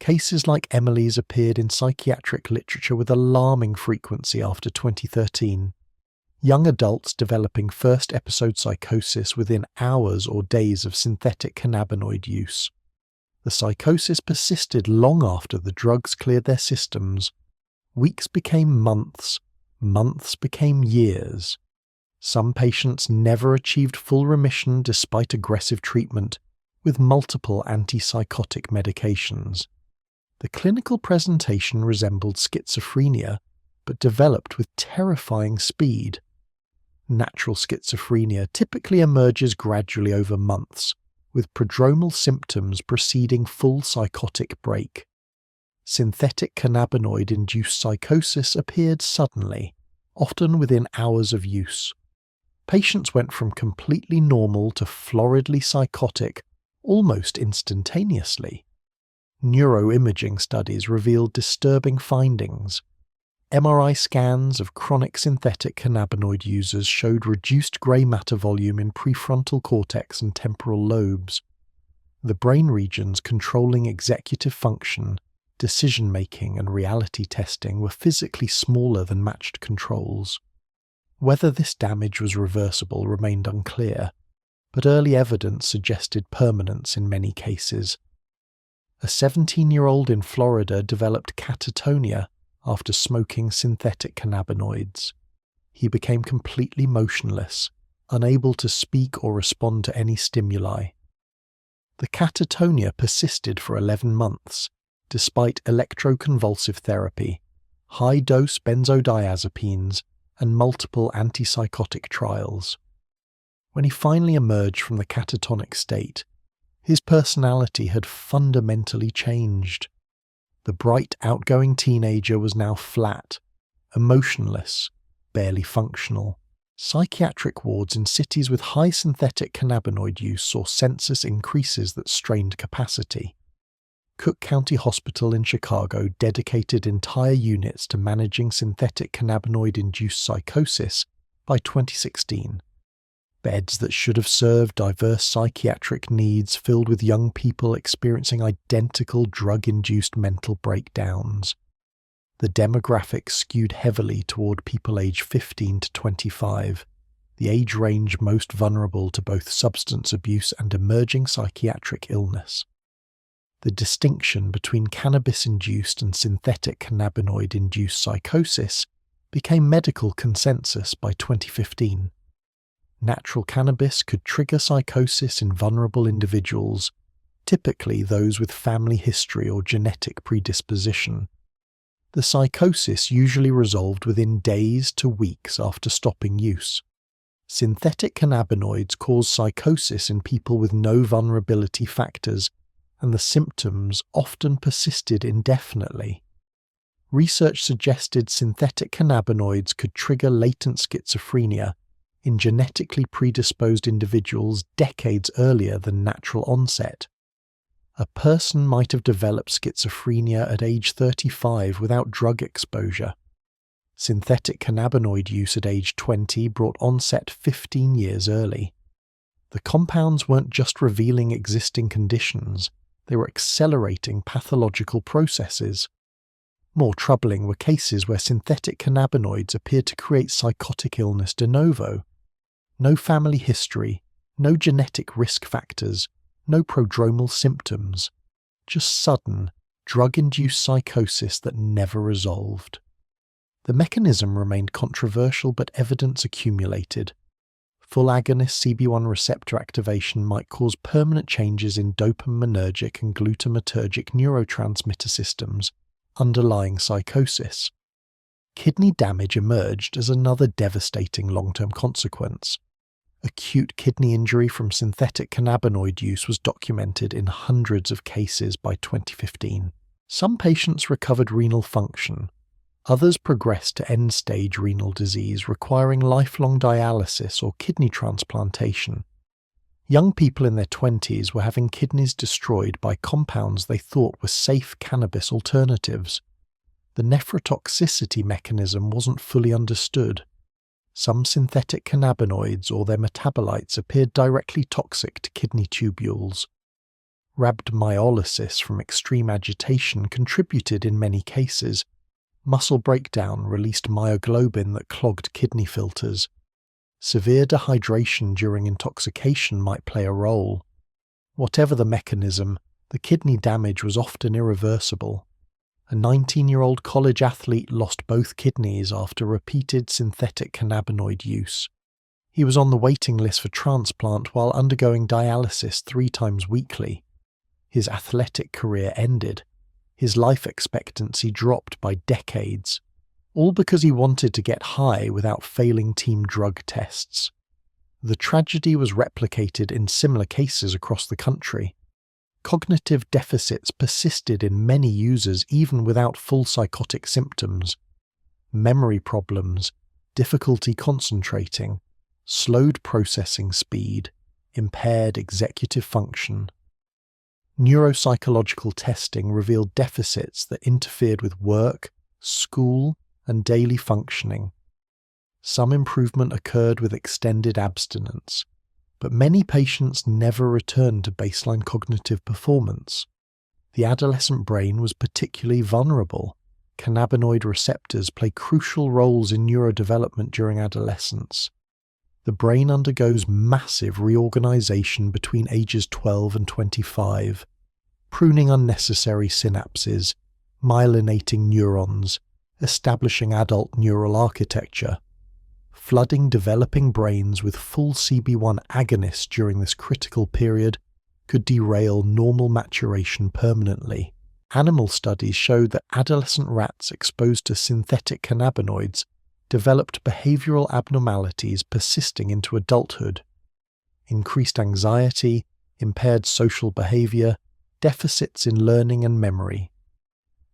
Cases like Emily's appeared in psychiatric literature with alarming frequency after 2013. young adults developing first episode psychosis within hours or days of synthetic cannabinoid use. The psychosis persisted long after the drugs cleared their systems. Weeks became months, months became years. Some patients never achieved full remission despite aggressive treatment with multiple antipsychotic medications. The clinical presentation resembled schizophrenia, but developed with terrifying speed. Natural schizophrenia typically emerges gradually over months, with prodromal symptoms preceding full psychotic break. Synthetic cannabinoid-induced psychosis appeared suddenly, often within hours of use. Patients went from completely normal to floridly psychotic almost instantaneously. Neuroimaging studies revealed disturbing findings. MRI scans of chronic synthetic cannabinoid users showed reduced grey matter volume in prefrontal cortex and temporal lobes. The brain regions controlling executive function, decision-making and reality testing were physically smaller than matched controls. Whether this damage was reversible remained unclear, but early evidence suggested permanence in many cases. A 17-year-old in Florida developed catatonia after smoking synthetic cannabinoids. He became completely motionless, unable to speak or respond to any stimuli. The catatonia persisted for 11 months, despite electroconvulsive therapy, high-dose benzodiazepines, and multiple antipsychotic trials. When he finally emerged from the catatonic state, his personality had fundamentally changed. The bright, outgoing teenager was now flat, emotionless, barely functional. Psychiatric wards in cities with high synthetic cannabinoid use saw census increases that strained capacity. Cook County Hospital in Chicago dedicated entire units to managing synthetic cannabinoid-induced psychosis by 2016. Beds that should have served diverse psychiatric needs filled with young people experiencing identical drug-induced mental breakdowns. The demographics skewed heavily toward people aged 15 to 25, the age range most vulnerable to both substance abuse and emerging psychiatric illness. The distinction between cannabis-induced and synthetic cannabinoid-induced psychosis became medical consensus by 2015. Natural cannabis could trigger psychosis in vulnerable individuals, typically those with family history or genetic predisposition. The psychosis usually resolved within days to weeks after stopping use. Synthetic cannabinoids cause psychosis in people with no vulnerability factors, and the symptoms often persisted indefinitely. Research suggested synthetic cannabinoids could trigger latent schizophrenia in genetically predisposed individuals decades earlier than natural onset. A person might have developed schizophrenia at age 35 without drug exposure. Synthetic cannabinoid use at age 20 brought onset 15 years early. The compounds weren't just revealing existing conditions, they were accelerating pathological processes. More troubling were cases where synthetic cannabinoids appeared to create psychotic illness de novo. No family history, no genetic risk factors, no prodromal symptoms. Just sudden, drug-induced psychosis that never resolved. The mechanism remained controversial, but evidence accumulated. Full agonist CB1 receptor activation might cause permanent changes in dopaminergic and glutamatergic neurotransmitter systems underlying psychosis. Kidney damage emerged as another devastating long-term consequence. Acute kidney injury from synthetic cannabinoid use was documented in hundreds of cases by 2015. Some patients recovered renal function. Others progressed to end-stage renal disease requiring lifelong dialysis or kidney transplantation. Young people in their 20s were having kidneys destroyed by compounds they thought were safe cannabis alternatives. The nephrotoxicity mechanism wasn't fully understood. Some synthetic cannabinoids or their metabolites appeared directly toxic to kidney tubules. Rhabdomyolysis from extreme agitation contributed in many cases, Muscle breakdown released myoglobin that clogged kidney filters. Severe dehydration during intoxication might play a role. Whatever the mechanism, the kidney damage was often irreversible. A 19-year-old college athlete lost both kidneys after repeated synthetic cannabinoid use. He was on the waiting list for transplant while undergoing dialysis 3 times weekly. His athletic career ended. His life expectancy dropped by decades, all because he wanted to get high without failing team drug tests. The tragedy was replicated in similar cases across the country. Cognitive deficits persisted in many users even without full psychotic symptoms. Memory problems, difficulty concentrating, slowed processing speed, impaired executive function. Neuropsychological testing revealed deficits that interfered with work, school, and daily functioning. Some improvement occurred with extended abstinence, but many patients never returned to baseline cognitive performance. The adolescent brain was particularly vulnerable. Cannabinoid receptors play crucial roles in neurodevelopment during adolescence. The brain undergoes massive reorganization between ages 12 and 25, pruning unnecessary synapses, myelinating neurons, establishing adult neural architecture. Flooding developing brains with full CB1 agonists during this critical period could derail normal maturation permanently. Animal studies showed that adolescent rats exposed to synthetic cannabinoids developed behavioral abnormalities persisting into adulthood. Increased anxiety, impaired social behavior, deficits in learning and memory.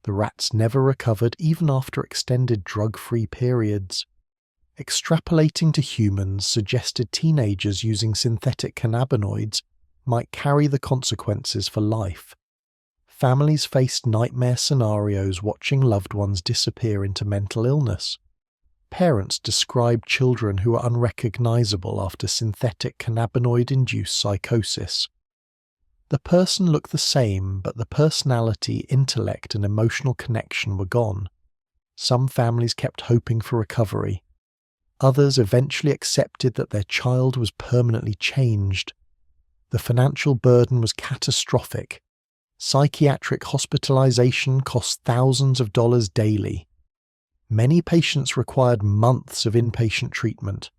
The rats never recovered even after extended drug-free periods. Extrapolating to humans suggested teenagers using synthetic cannabinoids might carry the consequences for life. Families faced nightmare scenarios watching loved ones disappear into mental illness. Parents described children who were unrecognizable after synthetic cannabinoid-induced psychosis. The person looked the same, but the personality, intellect, and emotional connection were gone. Some families kept hoping for recovery. Others eventually accepted that their child was permanently changed. The financial burden was catastrophic. Psychiatric hospitalization cost thousands of dollars daily. Many patients required months of inpatient treatment.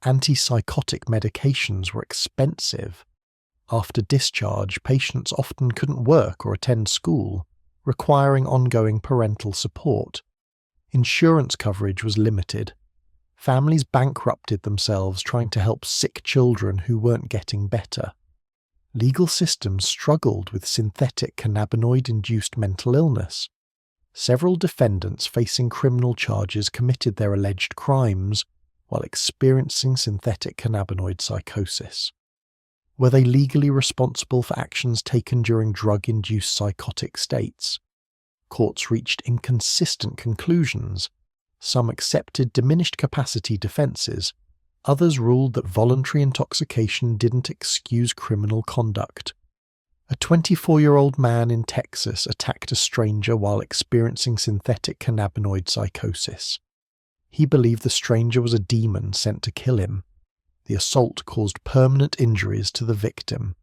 Antipsychotic medications were expensive. After discharge, patients often couldn't work or attend school, requiring ongoing parental support. Insurance coverage was limited. Families bankrupted themselves trying to help sick children who weren't getting better. Legal systems struggled with synthetic cannabinoid-induced mental illness. Several defendants facing criminal charges committed their alleged crimes while experiencing synthetic cannabinoid psychosis. Were they legally responsible for actions taken during drug-induced psychotic states? Courts reached inconsistent conclusions. Some accepted diminished capacity defenses. Others ruled that voluntary intoxication didn't excuse criminal conduct. A 24-year-old man in Texas attacked a stranger while experiencing synthetic cannabinoid psychosis. He believed the stranger was a demon sent to kill him. The assault caused permanent injuries to the victim.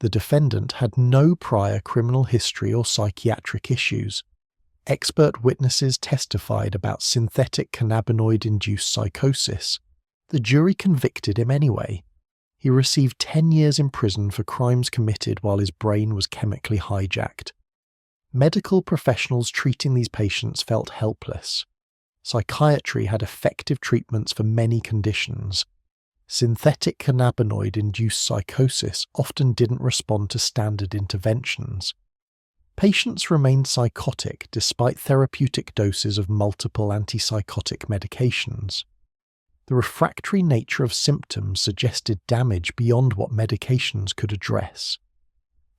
The defendant had no prior criminal history or psychiatric issues. Expert witnesses testified about synthetic cannabinoid-induced psychosis. The jury convicted him anyway. He received 10 years in prison for crimes committed while his brain was chemically hijacked. Medical professionals treating these patients felt helpless. Psychiatry had effective treatments for many conditions. Synthetic cannabinoid-induced psychosis often didn't respond to standard interventions. Patients remained psychotic despite therapeutic doses of multiple antipsychotic medications. The refractory nature of symptoms suggested damage beyond what medications could address.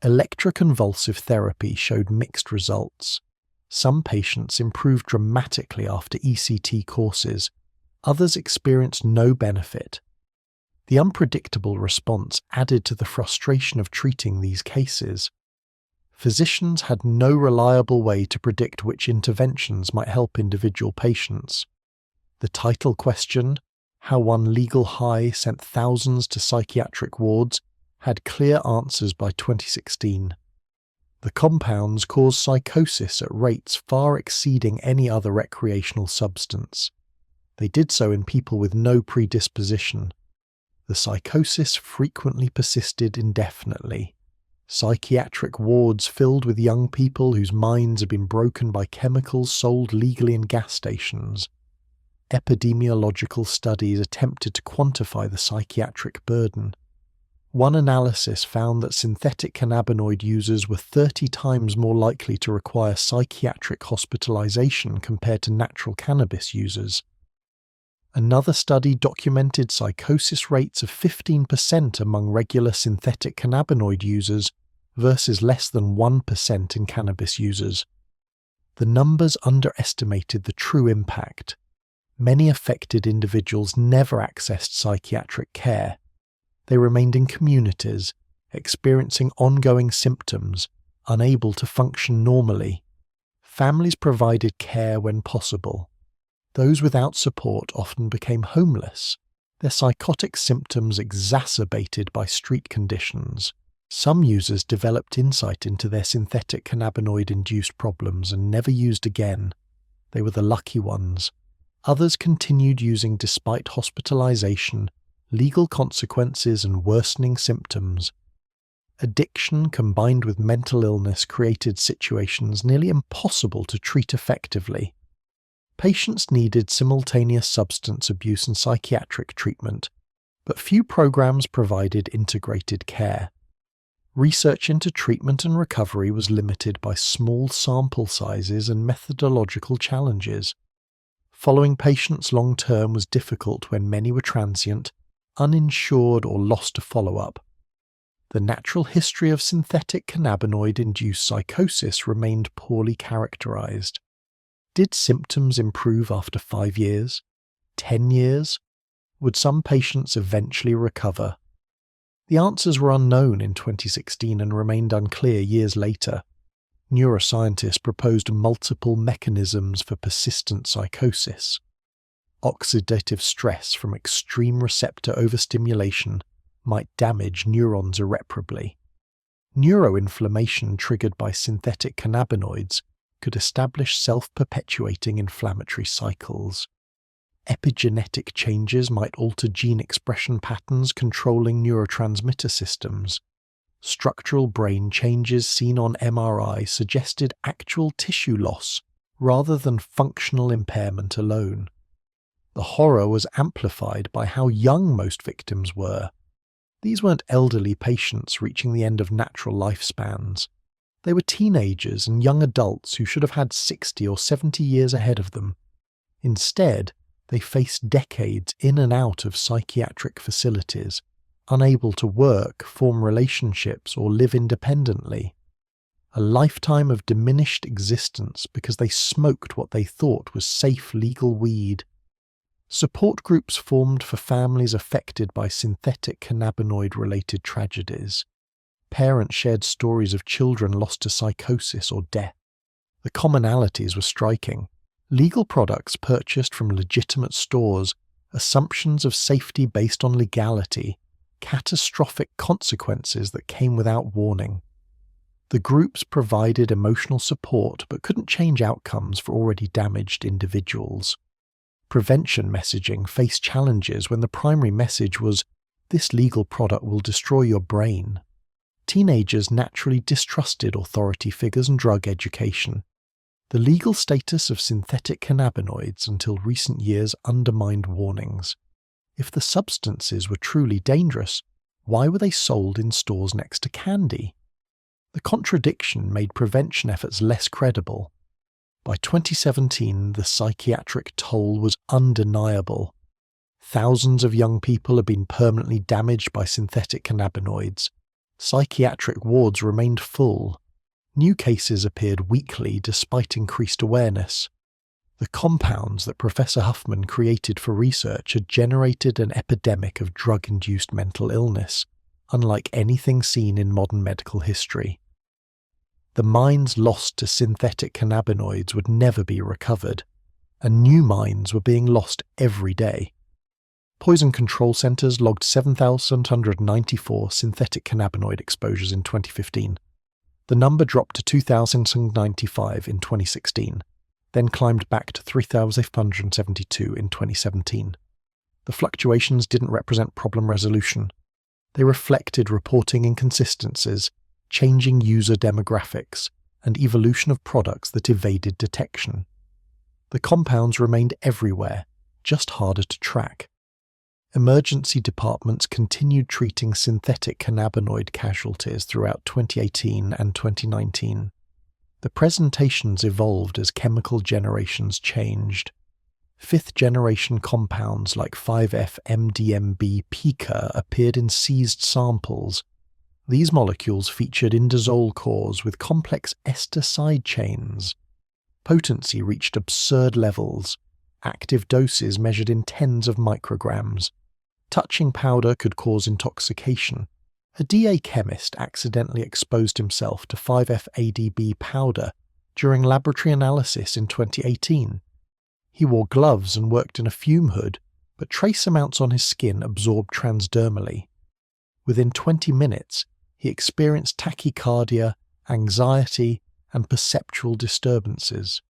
Electroconvulsive therapy showed mixed results. Some patients improved dramatically after ECT courses. Others experienced no benefit. The unpredictable response added to the frustration of treating these cases. physicians had no reliable way to predict which interventions might help individual patients. The title question, How One Legal High Sent Thousands to Psychiatric Wards, had clear answers by 2016. The compounds cause psychosis at rates far exceeding any other recreational substance. They did so in people with no predisposition. The psychosis frequently persisted indefinitely. Psychiatric wards filled with young people whose minds had been broken by chemicals sold legally in gas stations. Epidemiological studies attempted to quantify the psychiatric burden. One analysis found that synthetic cannabinoid users were 30 times more likely to require psychiatric hospitalization compared to natural cannabis users. Another study documented psychosis rates of 15% among regular synthetic cannabinoid users versus less than 1% in cannabis users. The numbers underestimated the true impact. Many affected individuals never accessed psychiatric care. They remained in communities, experiencing ongoing symptoms, unable to function normally. Families provided care when possible. Those without support often became homeless, their psychotic symptoms exacerbated by street conditions. Some users developed insight into their synthetic cannabinoid-induced problems and never used again. They were the lucky ones. Others continued using despite hospitalization, legal consequences, and worsening symptoms. Addiction combined with mental illness created situations nearly impossible to treat effectively. Patients needed simultaneous substance abuse and psychiatric treatment, but few programs provided integrated care. Research into treatment and recovery was limited by small sample sizes and methodological challenges. Following patients long-term was difficult when many were transient, uninsured, or lost to follow-up. The natural history of synthetic cannabinoid-induced psychosis remained poorly characterized. Did symptoms improve after 5 years? 10 years? Would some patients eventually recover? The answers were unknown in 2016 and remained unclear years later. Neuroscientists proposed multiple mechanisms for persistent psychosis. Oxidative stress from extreme receptor overstimulation might damage neurons irreparably. Neuroinflammation triggered by synthetic cannabinoids could establish self-perpetuating inflammatory cycles. Epigenetic changes might alter gene expression patterns controlling neurotransmitter systems. Structural brain changes seen on MRI suggested actual tissue loss rather than functional impairment alone. The horror was amplified by how young most victims were. These weren't elderly patients reaching the end of natural lifespans. They were teenagers and young adults who should have had 60 or 70 years ahead of them. Instead, they faced decades in and out of psychiatric facilities, unable to work, form relationships, or live independently. A lifetime of diminished existence because they smoked what they thought was safe legal weed. Support groups formed for families affected by synthetic cannabinoid-related tragedies. Parents shared stories of children lost to psychosis or death. The commonalities were striking. Legal products purchased from legitimate stores, assumptions of safety based on legality, catastrophic consequences that came without warning. The groups provided emotional support but couldn't change outcomes for already damaged individuals. Prevention messaging faced challenges when the primary message was, "This legal product will destroy your brain." Teenagers naturally distrusted authority figures and drug education. The legal status of synthetic cannabinoids until recent years undermined warnings. If the substances were truly dangerous, why were they sold in stores next to candy? The contradiction made prevention efforts less credible. By 2017, the psychiatric toll was undeniable. Thousands of young people had been permanently damaged by synthetic cannabinoids. Psychiatric wards remained full. New cases appeared weekly despite increased awareness. The compounds that Professor Huffman created for research had generated an epidemic of drug-induced mental illness, unlike anything seen in modern medical history. The mines lost to synthetic cannabinoids would never be recovered, and new mines were being lost every day. Poison control centers logged 7,194 synthetic cannabinoid exposures in 2015. The number dropped to 2,095 in 2016, then climbed back to 3,572 in 2017. The fluctuations didn't represent problem resolution. They reflected reporting inconsistencies, changing user demographics, and evolution of products that evaded detection. The compounds remained everywhere, just harder to track. Emergency departments continued treating synthetic cannabinoid casualties throughout 2018 and 2019. The presentations evolved as chemical generations changed. Fifth-generation compounds like 5-FMDMB pica appeared in seized samples. These molecules featured indazole cores with complex ester side chains. Potency reached absurd levels, active doses measured in tens of micrograms. Touching powder could cause intoxication. A DA chemist accidentally exposed himself to 5-FADB powder during laboratory analysis in 2018. He wore gloves and worked in a fume hood, but trace amounts on his skin absorbed transdermally. Within 20 minutes, he experienced tachycardia, anxiety, and perceptual disturbances.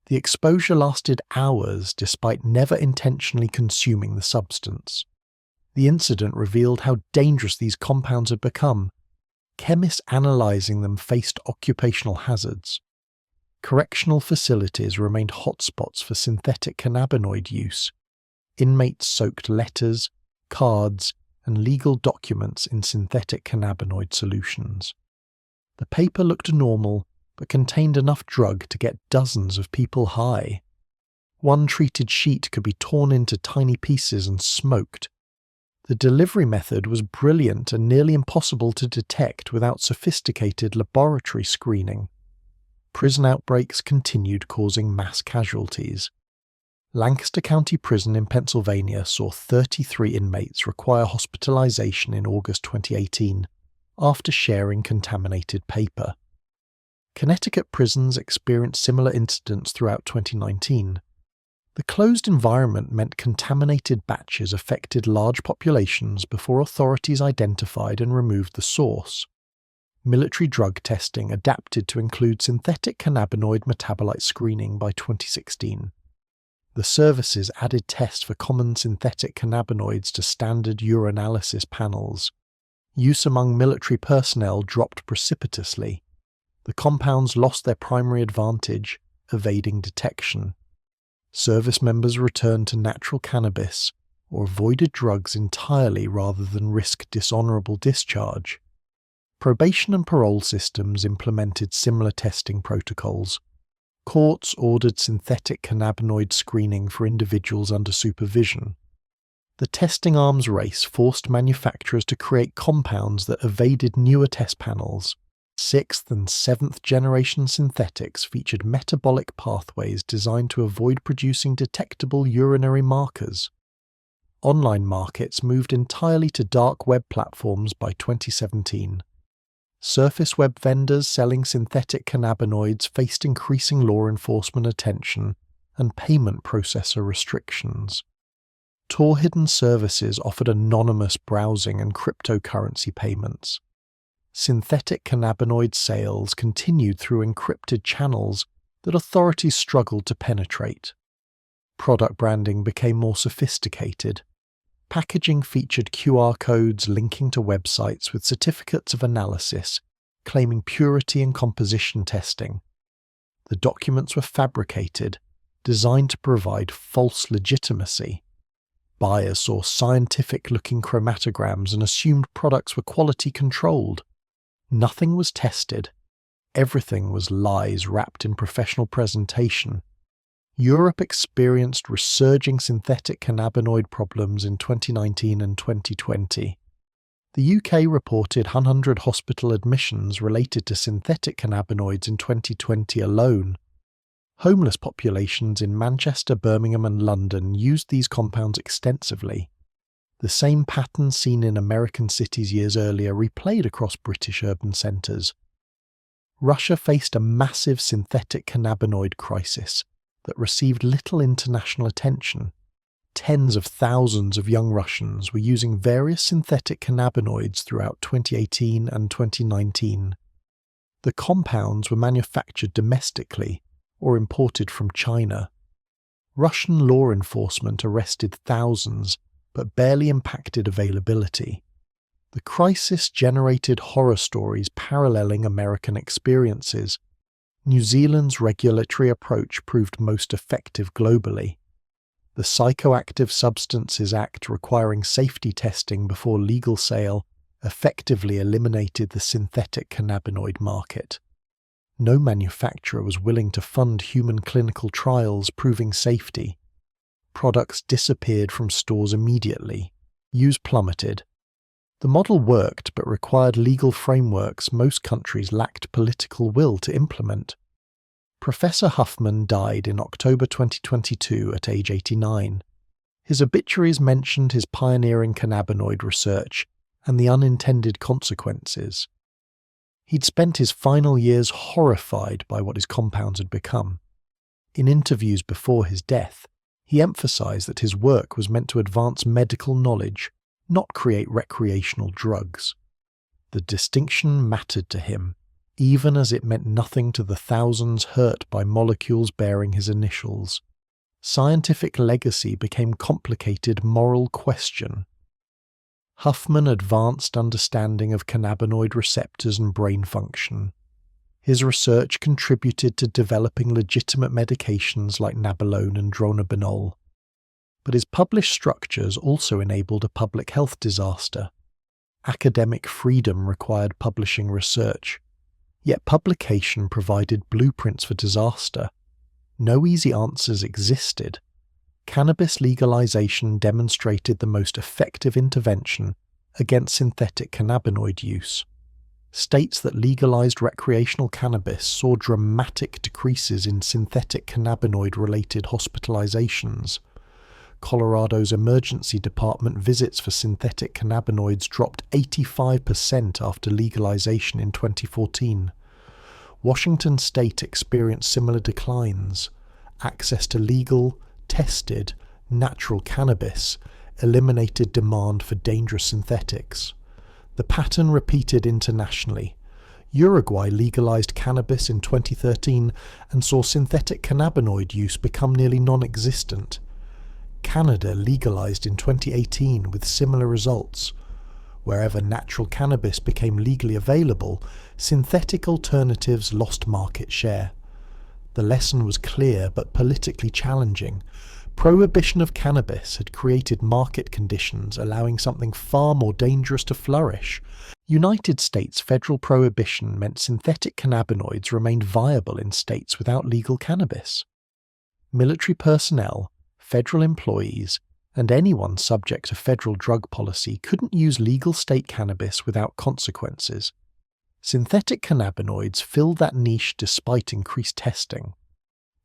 The exposure lasted hours despite never intentionally consuming the substance. The incident revealed how dangerous these compounds had become. Chemists analyzing them faced occupational hazards. Correctional facilities remained hotspots for synthetic cannabinoid use. Inmates soaked letters, cards, and legal documents in synthetic cannabinoid solutions. The paper looked normal, but contained enough drug to get dozens of people high. One treated sheet could be torn into tiny pieces and smoked. The delivery method was brilliant and nearly impossible to detect without sophisticated laboratory screening. Prison outbreaks continued causing mass casualties. Lancaster County Prison in Pennsylvania saw 33 inmates require hospitalization in August 2018 after sharing contaminated paper. Connecticut prisons experienced similar incidents throughout 2019. The closed environment meant contaminated batches affected large populations before authorities identified and removed the source. Military drug testing adapted to include synthetic cannabinoid metabolite screening by 2016. The services added tests for common synthetic cannabinoids to standard urinalysis panels. Use among military personnel dropped precipitously. The compounds lost their primary advantage, evading detection. Service members returned to natural cannabis or avoided drugs entirely rather than risk dishonorable discharge. Probation and parole systems implemented similar testing protocols. Courts ordered synthetic cannabinoid screening for individuals under supervision. The testing arms race forced manufacturers to create compounds that evaded newer test panels. Sixth and seventh generation synthetics featured metabolic pathways designed to avoid producing detectable urinary markers. Online markets moved entirely to dark web platforms by 2017. Surface web vendors selling synthetic cannabinoids faced increasing law enforcement attention and payment processor restrictions. Tor-hidden services offered anonymous browsing and cryptocurrency payments. Synthetic cannabinoid sales continued through encrypted channels that authorities struggled to penetrate. Product branding became more sophisticated. Packaging featured QR codes linking to websites with certificates of analysis, claiming purity and composition testing. The documents were fabricated, designed to provide false legitimacy. Buyers saw scientific-looking chromatograms and assumed products were quality-controlled. Nothing was tested. Everything was lies wrapped in professional presentation. Europe experienced resurging synthetic cannabinoid problems in 2019 and 2020. The UK reported 100 hospital admissions related to synthetic cannabinoids in 2020 alone. Homeless populations in Manchester, Birmingham and London used these compounds extensively. The same pattern seen in American cities years earlier replayed across British urban centres. Russia faced a massive synthetic cannabinoid crisis that received little international attention. Tens of thousands of young Russians were using various synthetic cannabinoids throughout 2018 and 2019. The compounds were manufactured domestically or imported from China. Russian law enforcement arrested thousands, but barely impacted availability. The crisis generated horror stories paralleling American experiences. New Zealand's regulatory approach proved most effective globally. The Psychoactive Substances Act, requiring safety testing before legal sale, effectively eliminated the synthetic cannabinoid market. No manufacturer was willing to fund human clinical trials proving safety. Products disappeared from stores immediately. Use plummeted. The model worked but required legal frameworks most countries lacked political will to implement. Professor Huffman died in October 2022 at age 89. His obituaries mentioned his pioneering cannabinoid research and the unintended consequences. He'd spent his final years horrified by what his compounds had become. In interviews before his death, he emphasized that his work was meant to advance medical knowledge, not create recreational drugs. The distinction mattered to him, even as it meant nothing to the thousands hurt by molecules bearing his initials. Scientific legacy became complicated moral question. Huffman advanced understanding of cannabinoid receptors and brain function. His research contributed to developing legitimate medications like nabilone and dronabinol. But his published structures also enabled a public health disaster. Academic freedom required publishing research, yet publication provided blueprints for disaster. No easy answers existed. Cannabis legalization demonstrated the most effective intervention against synthetic cannabinoid use. States that legalized recreational cannabis saw dramatic decreases in synthetic cannabinoid-related hospitalizations. Colorado's emergency department visits for synthetic cannabinoids dropped 85% after legalization in 2014. Washington state experienced similar declines. Access to legal, tested, natural cannabis eliminated demand for dangerous synthetics. The pattern repeated internationally. Uruguay legalized cannabis in 2013 and saw synthetic cannabinoid use become nearly non-existent. Canada legalized in 2018 with similar results. Wherever natural cannabis became legally available, synthetic alternatives lost market share. The lesson was clear but politically challenging. Prohibition of cannabis had created market conditions allowing something far more dangerous to flourish. United States federal prohibition meant synthetic cannabinoids remained viable in states without legal cannabis. Military personnel, federal employees, and anyone subject to federal drug policy couldn't use legal state cannabis without consequences. Synthetic cannabinoids filled that niche despite increased testing.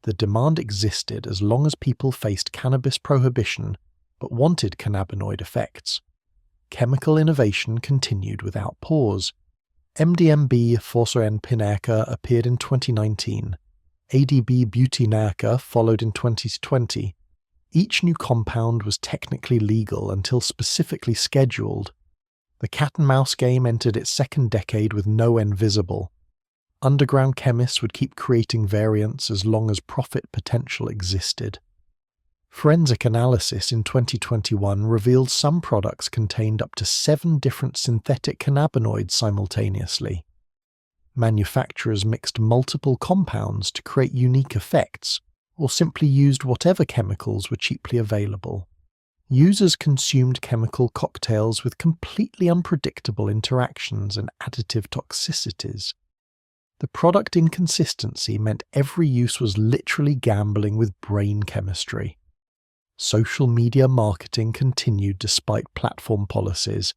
The demand existed as long as people faced cannabis prohibition but wanted cannabinoid effects. Chemical innovation continued without pause. MDMB Forsoen-Pinaca appeared in 2019. ADB Butinaca followed in 2020. Each new compound was technically legal until specifically scheduled. The cat-and-mouse game entered its second decade with no end visible. Underground chemists would keep creating variants as long as profit potential existed. Forensic analysis in 2021 revealed some products contained up to 7 different synthetic cannabinoids simultaneously. Manufacturers mixed multiple compounds to create unique effects, or simply used whatever chemicals were cheaply available. Users consumed chemical cocktails with completely unpredictable interactions and additive toxicities. The product inconsistency meant every use was literally gambling with brain chemistry. Social media marketing continued despite platform policies.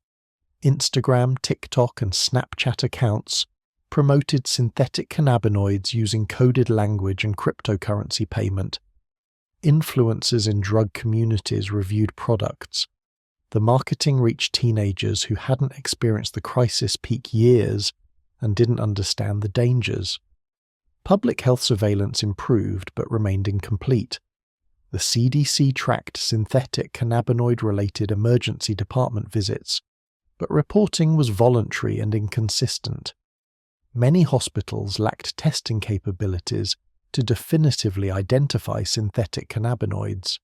Instagram, TikTok, and Snapchat accounts promoted synthetic cannabinoids using coded language and cryptocurrency payment. Influencers in drug communities reviewed products. The marketing reached teenagers who hadn't experienced the crisis peak years and didn't understand the dangers. Public health surveillance improved but remained incomplete. The CDC tracked synthetic cannabinoid-related emergency department visits, but reporting was voluntary and inconsistent. Many hospitals lacked testing capabilities to definitively identify synthetic cannabinoids.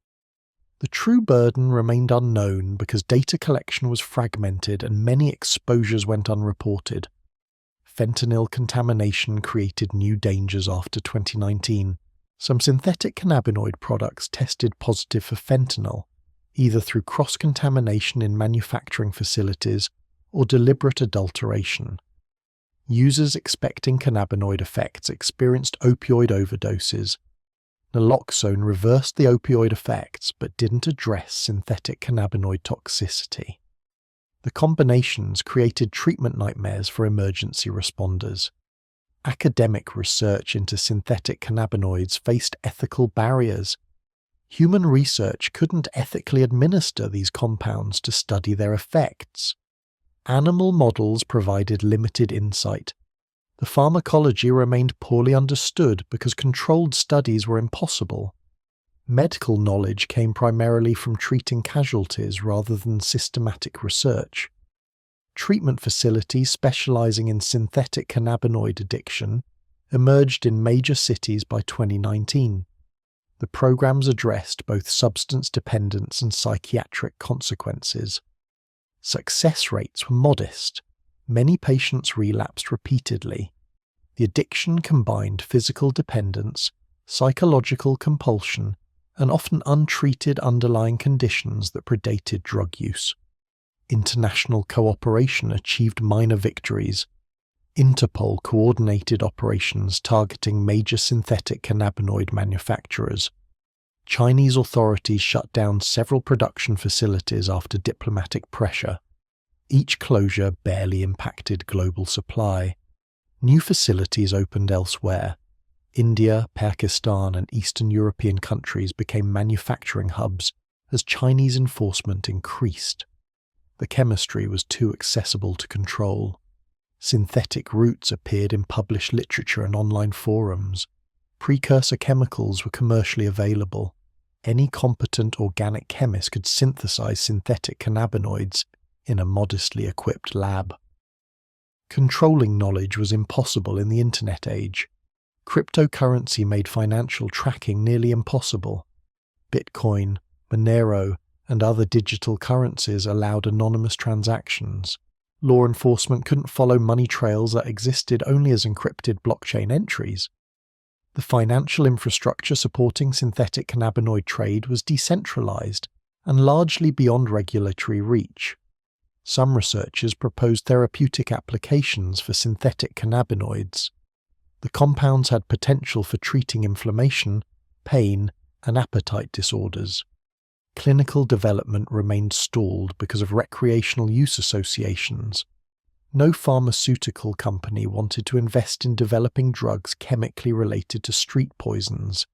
The true burden remained unknown because data collection was fragmented and many exposures went unreported. Fentanyl contamination created new dangers after 2019. Some synthetic cannabinoid products tested positive for fentanyl, either through cross-contamination in manufacturing facilities or deliberate adulteration. Users expecting cannabinoid effects experienced opioid overdoses. Naloxone reversed the opioid effects but didn't address synthetic cannabinoid toxicity. The combinations created treatment nightmares for emergency responders. Academic research into synthetic cannabinoids faced ethical barriers. Human research couldn't ethically administer these compounds to study their effects. Animal models provided limited insight. The pharmacology remained poorly understood because controlled studies were impossible. Medical knowledge came primarily from treating casualties rather than systematic research. Treatment facilities specializing in synthetic cannabinoid addiction emerged in major cities by 2019. The programs addressed both substance dependence and psychiatric consequences. Success rates were modest. Many patients relapsed repeatedly. The addiction combined physical dependence, psychological compulsion, and often untreated underlying conditions that predated drug use. International cooperation achieved minor victories. Interpol coordinated operations targeting major synthetic cannabinoid manufacturers. Chinese authorities shut down several production facilities after diplomatic pressure. Each closure barely impacted global supply. New facilities opened elsewhere. India, Pakistan, and Eastern European countries became manufacturing hubs as Chinese enforcement increased. The chemistry was too accessible to control. Synthetic roots appeared in published literature and online forums. Precursor chemicals were commercially available. Any competent organic chemist could synthesize synthetic cannabinoids in a modestly equipped lab. Controlling knowledge was impossible in the Internet age. Cryptocurrency made financial tracking nearly impossible. Bitcoin, Monero, and other digital currencies allowed anonymous transactions. Law enforcement couldn't follow money trails that existed only as encrypted blockchain entries. The financial infrastructure supporting synthetic cannabinoid trade was decentralized and largely beyond regulatory reach. Some researchers proposed therapeutic applications for synthetic cannabinoids. The compounds had potential for treating inflammation, pain, and appetite disorders. Clinical development remained stalled because of recreational use associations. No pharmaceutical company wanted to invest in developing drugs chemically related to street poisons.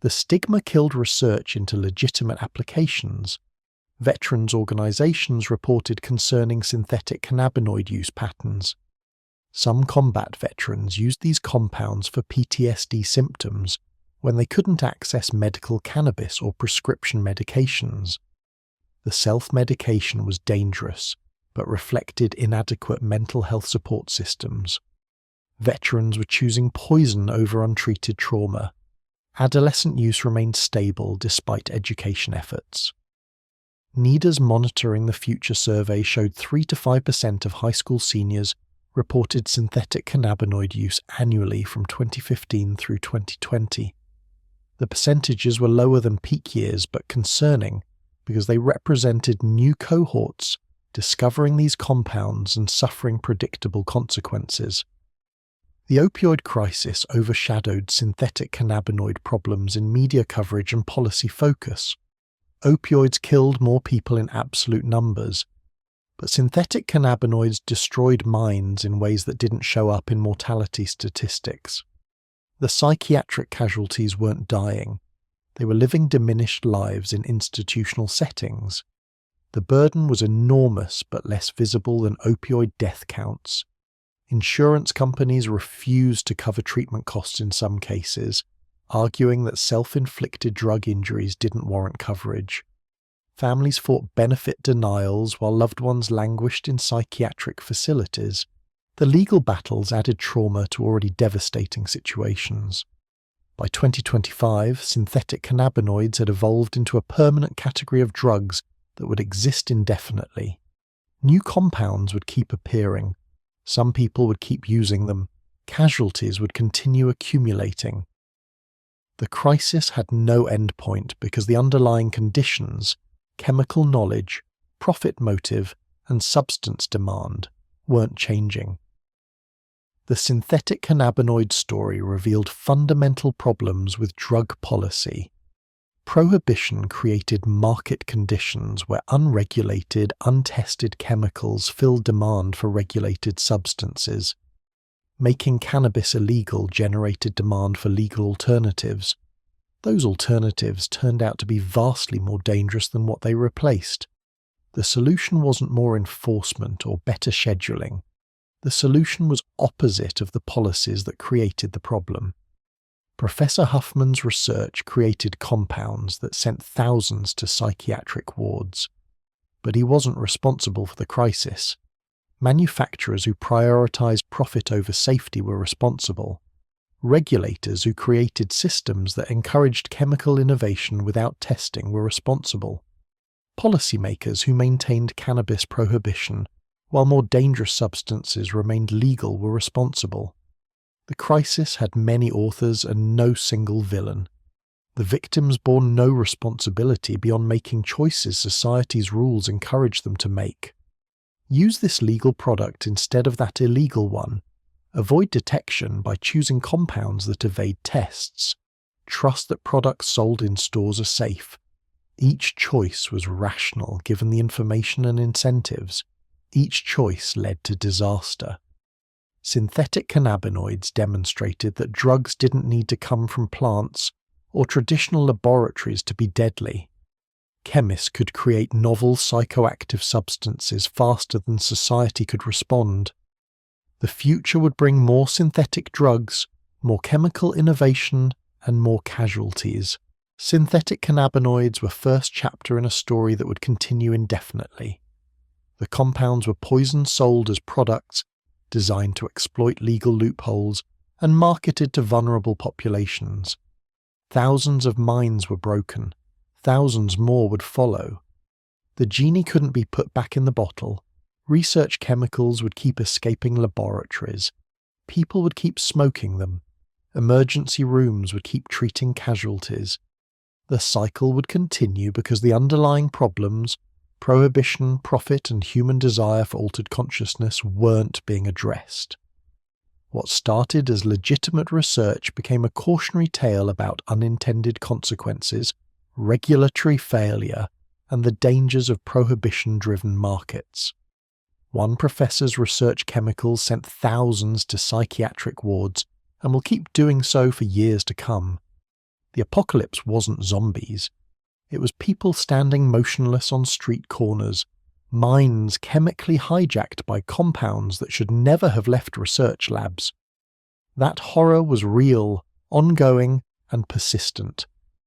The stigma killed research into legitimate applications. Veterans organizations reported concerning synthetic cannabinoid use patterns. Some combat veterans used these compounds for PTSD symptoms when they couldn't access medical cannabis or prescription medications. The self-medication was dangerous, but reflected inadequate mental health support systems. Veterans were choosing poison over untreated trauma. Adolescent use remained stable despite education efforts. NIDA's Monitoring the Future survey showed 3 to 5% of high school seniors reported synthetic cannabinoid use annually from 2015 through 2020. The percentages were lower than peak years but concerning because they represented new cohorts discovering these compounds and suffering predictable consequences. The opioid crisis overshadowed synthetic cannabinoid problems in media coverage and policy focus. Opioids killed more people in absolute numbers, but synthetic cannabinoids destroyed minds in ways that didn't show up in mortality statistics. The psychiatric casualties weren't dying. They were living diminished lives in institutional settings. The burden was enormous but less visible than opioid death counts. Insurance companies refused to cover treatment costs in some cases, arguing that self-inflicted drug injuries didn't warrant coverage. Families fought benefit denials while loved ones languished in psychiatric facilities. The legal battles added trauma to already devastating situations. By 2025, synthetic cannabinoids had evolved into a permanent category of drugs that would exist indefinitely. New compounds would keep appearing. Some people would keep using them. Casualties would continue accumulating. The crisis had no endpoint because the underlying conditions, chemical knowledge, profit motive, and substance demand, weren't changing. The synthetic cannabinoid story revealed fundamental problems with drug policy. Prohibition created market conditions where unregulated, untested chemicals filled demand for regulated substances. Making cannabis illegal generated demand for legal alternatives. Those alternatives turned out to be vastly more dangerous than what they replaced. The solution wasn't more enforcement or better scheduling. The solution was opposite of the policies that created the problem. Professor Huffman's research created compounds that sent thousands to psychiatric wards. But he wasn't responsible for the crisis. Manufacturers who prioritized profit over safety were responsible. Regulators who created systems that encouraged chemical innovation without testing were responsible. Policymakers who maintained cannabis prohibition while more dangerous substances remained legal were responsible. The crisis had many authors and no single villain. The victims bore no responsibility beyond making choices society's rules encourage them to make. Use this legal product instead of that illegal one. Avoid detection by choosing compounds that evade tests. Trust that products sold in stores are safe. Each choice was rational given the information and incentives. Each choice led to disaster. Synthetic cannabinoids demonstrated that drugs didn't need to come from plants or traditional laboratories to be deadly. Chemists could create novel psychoactive substances faster than society could respond. The future would bring more synthetic drugs, more chemical innovation, and more casualties. Synthetic cannabinoids were first chapter in a story that would continue indefinitely. The compounds were poison sold as products, designed to exploit legal loopholes, and marketed to vulnerable populations. Thousands of minds were broken. Thousands more would follow. The genie couldn't be put back in the bottle. Research chemicals would keep escaping laboratories. People would keep smoking them. Emergency rooms would keep treating casualties. The cycle would continue because the underlying problems, prohibition, profit, and human desire for altered consciousness weren't being addressed. What started as legitimate research became a cautionary tale about unintended consequences, regulatory failure, and the dangers of prohibition-driven markets. One professor's research chemicals sent thousands to psychiatric wards and will keep doing so for years to come. The apocalypse wasn't zombies. It was people standing motionless on street corners, minds chemically hijacked by compounds that should never have left research labs. That horror was real, ongoing, and persistent.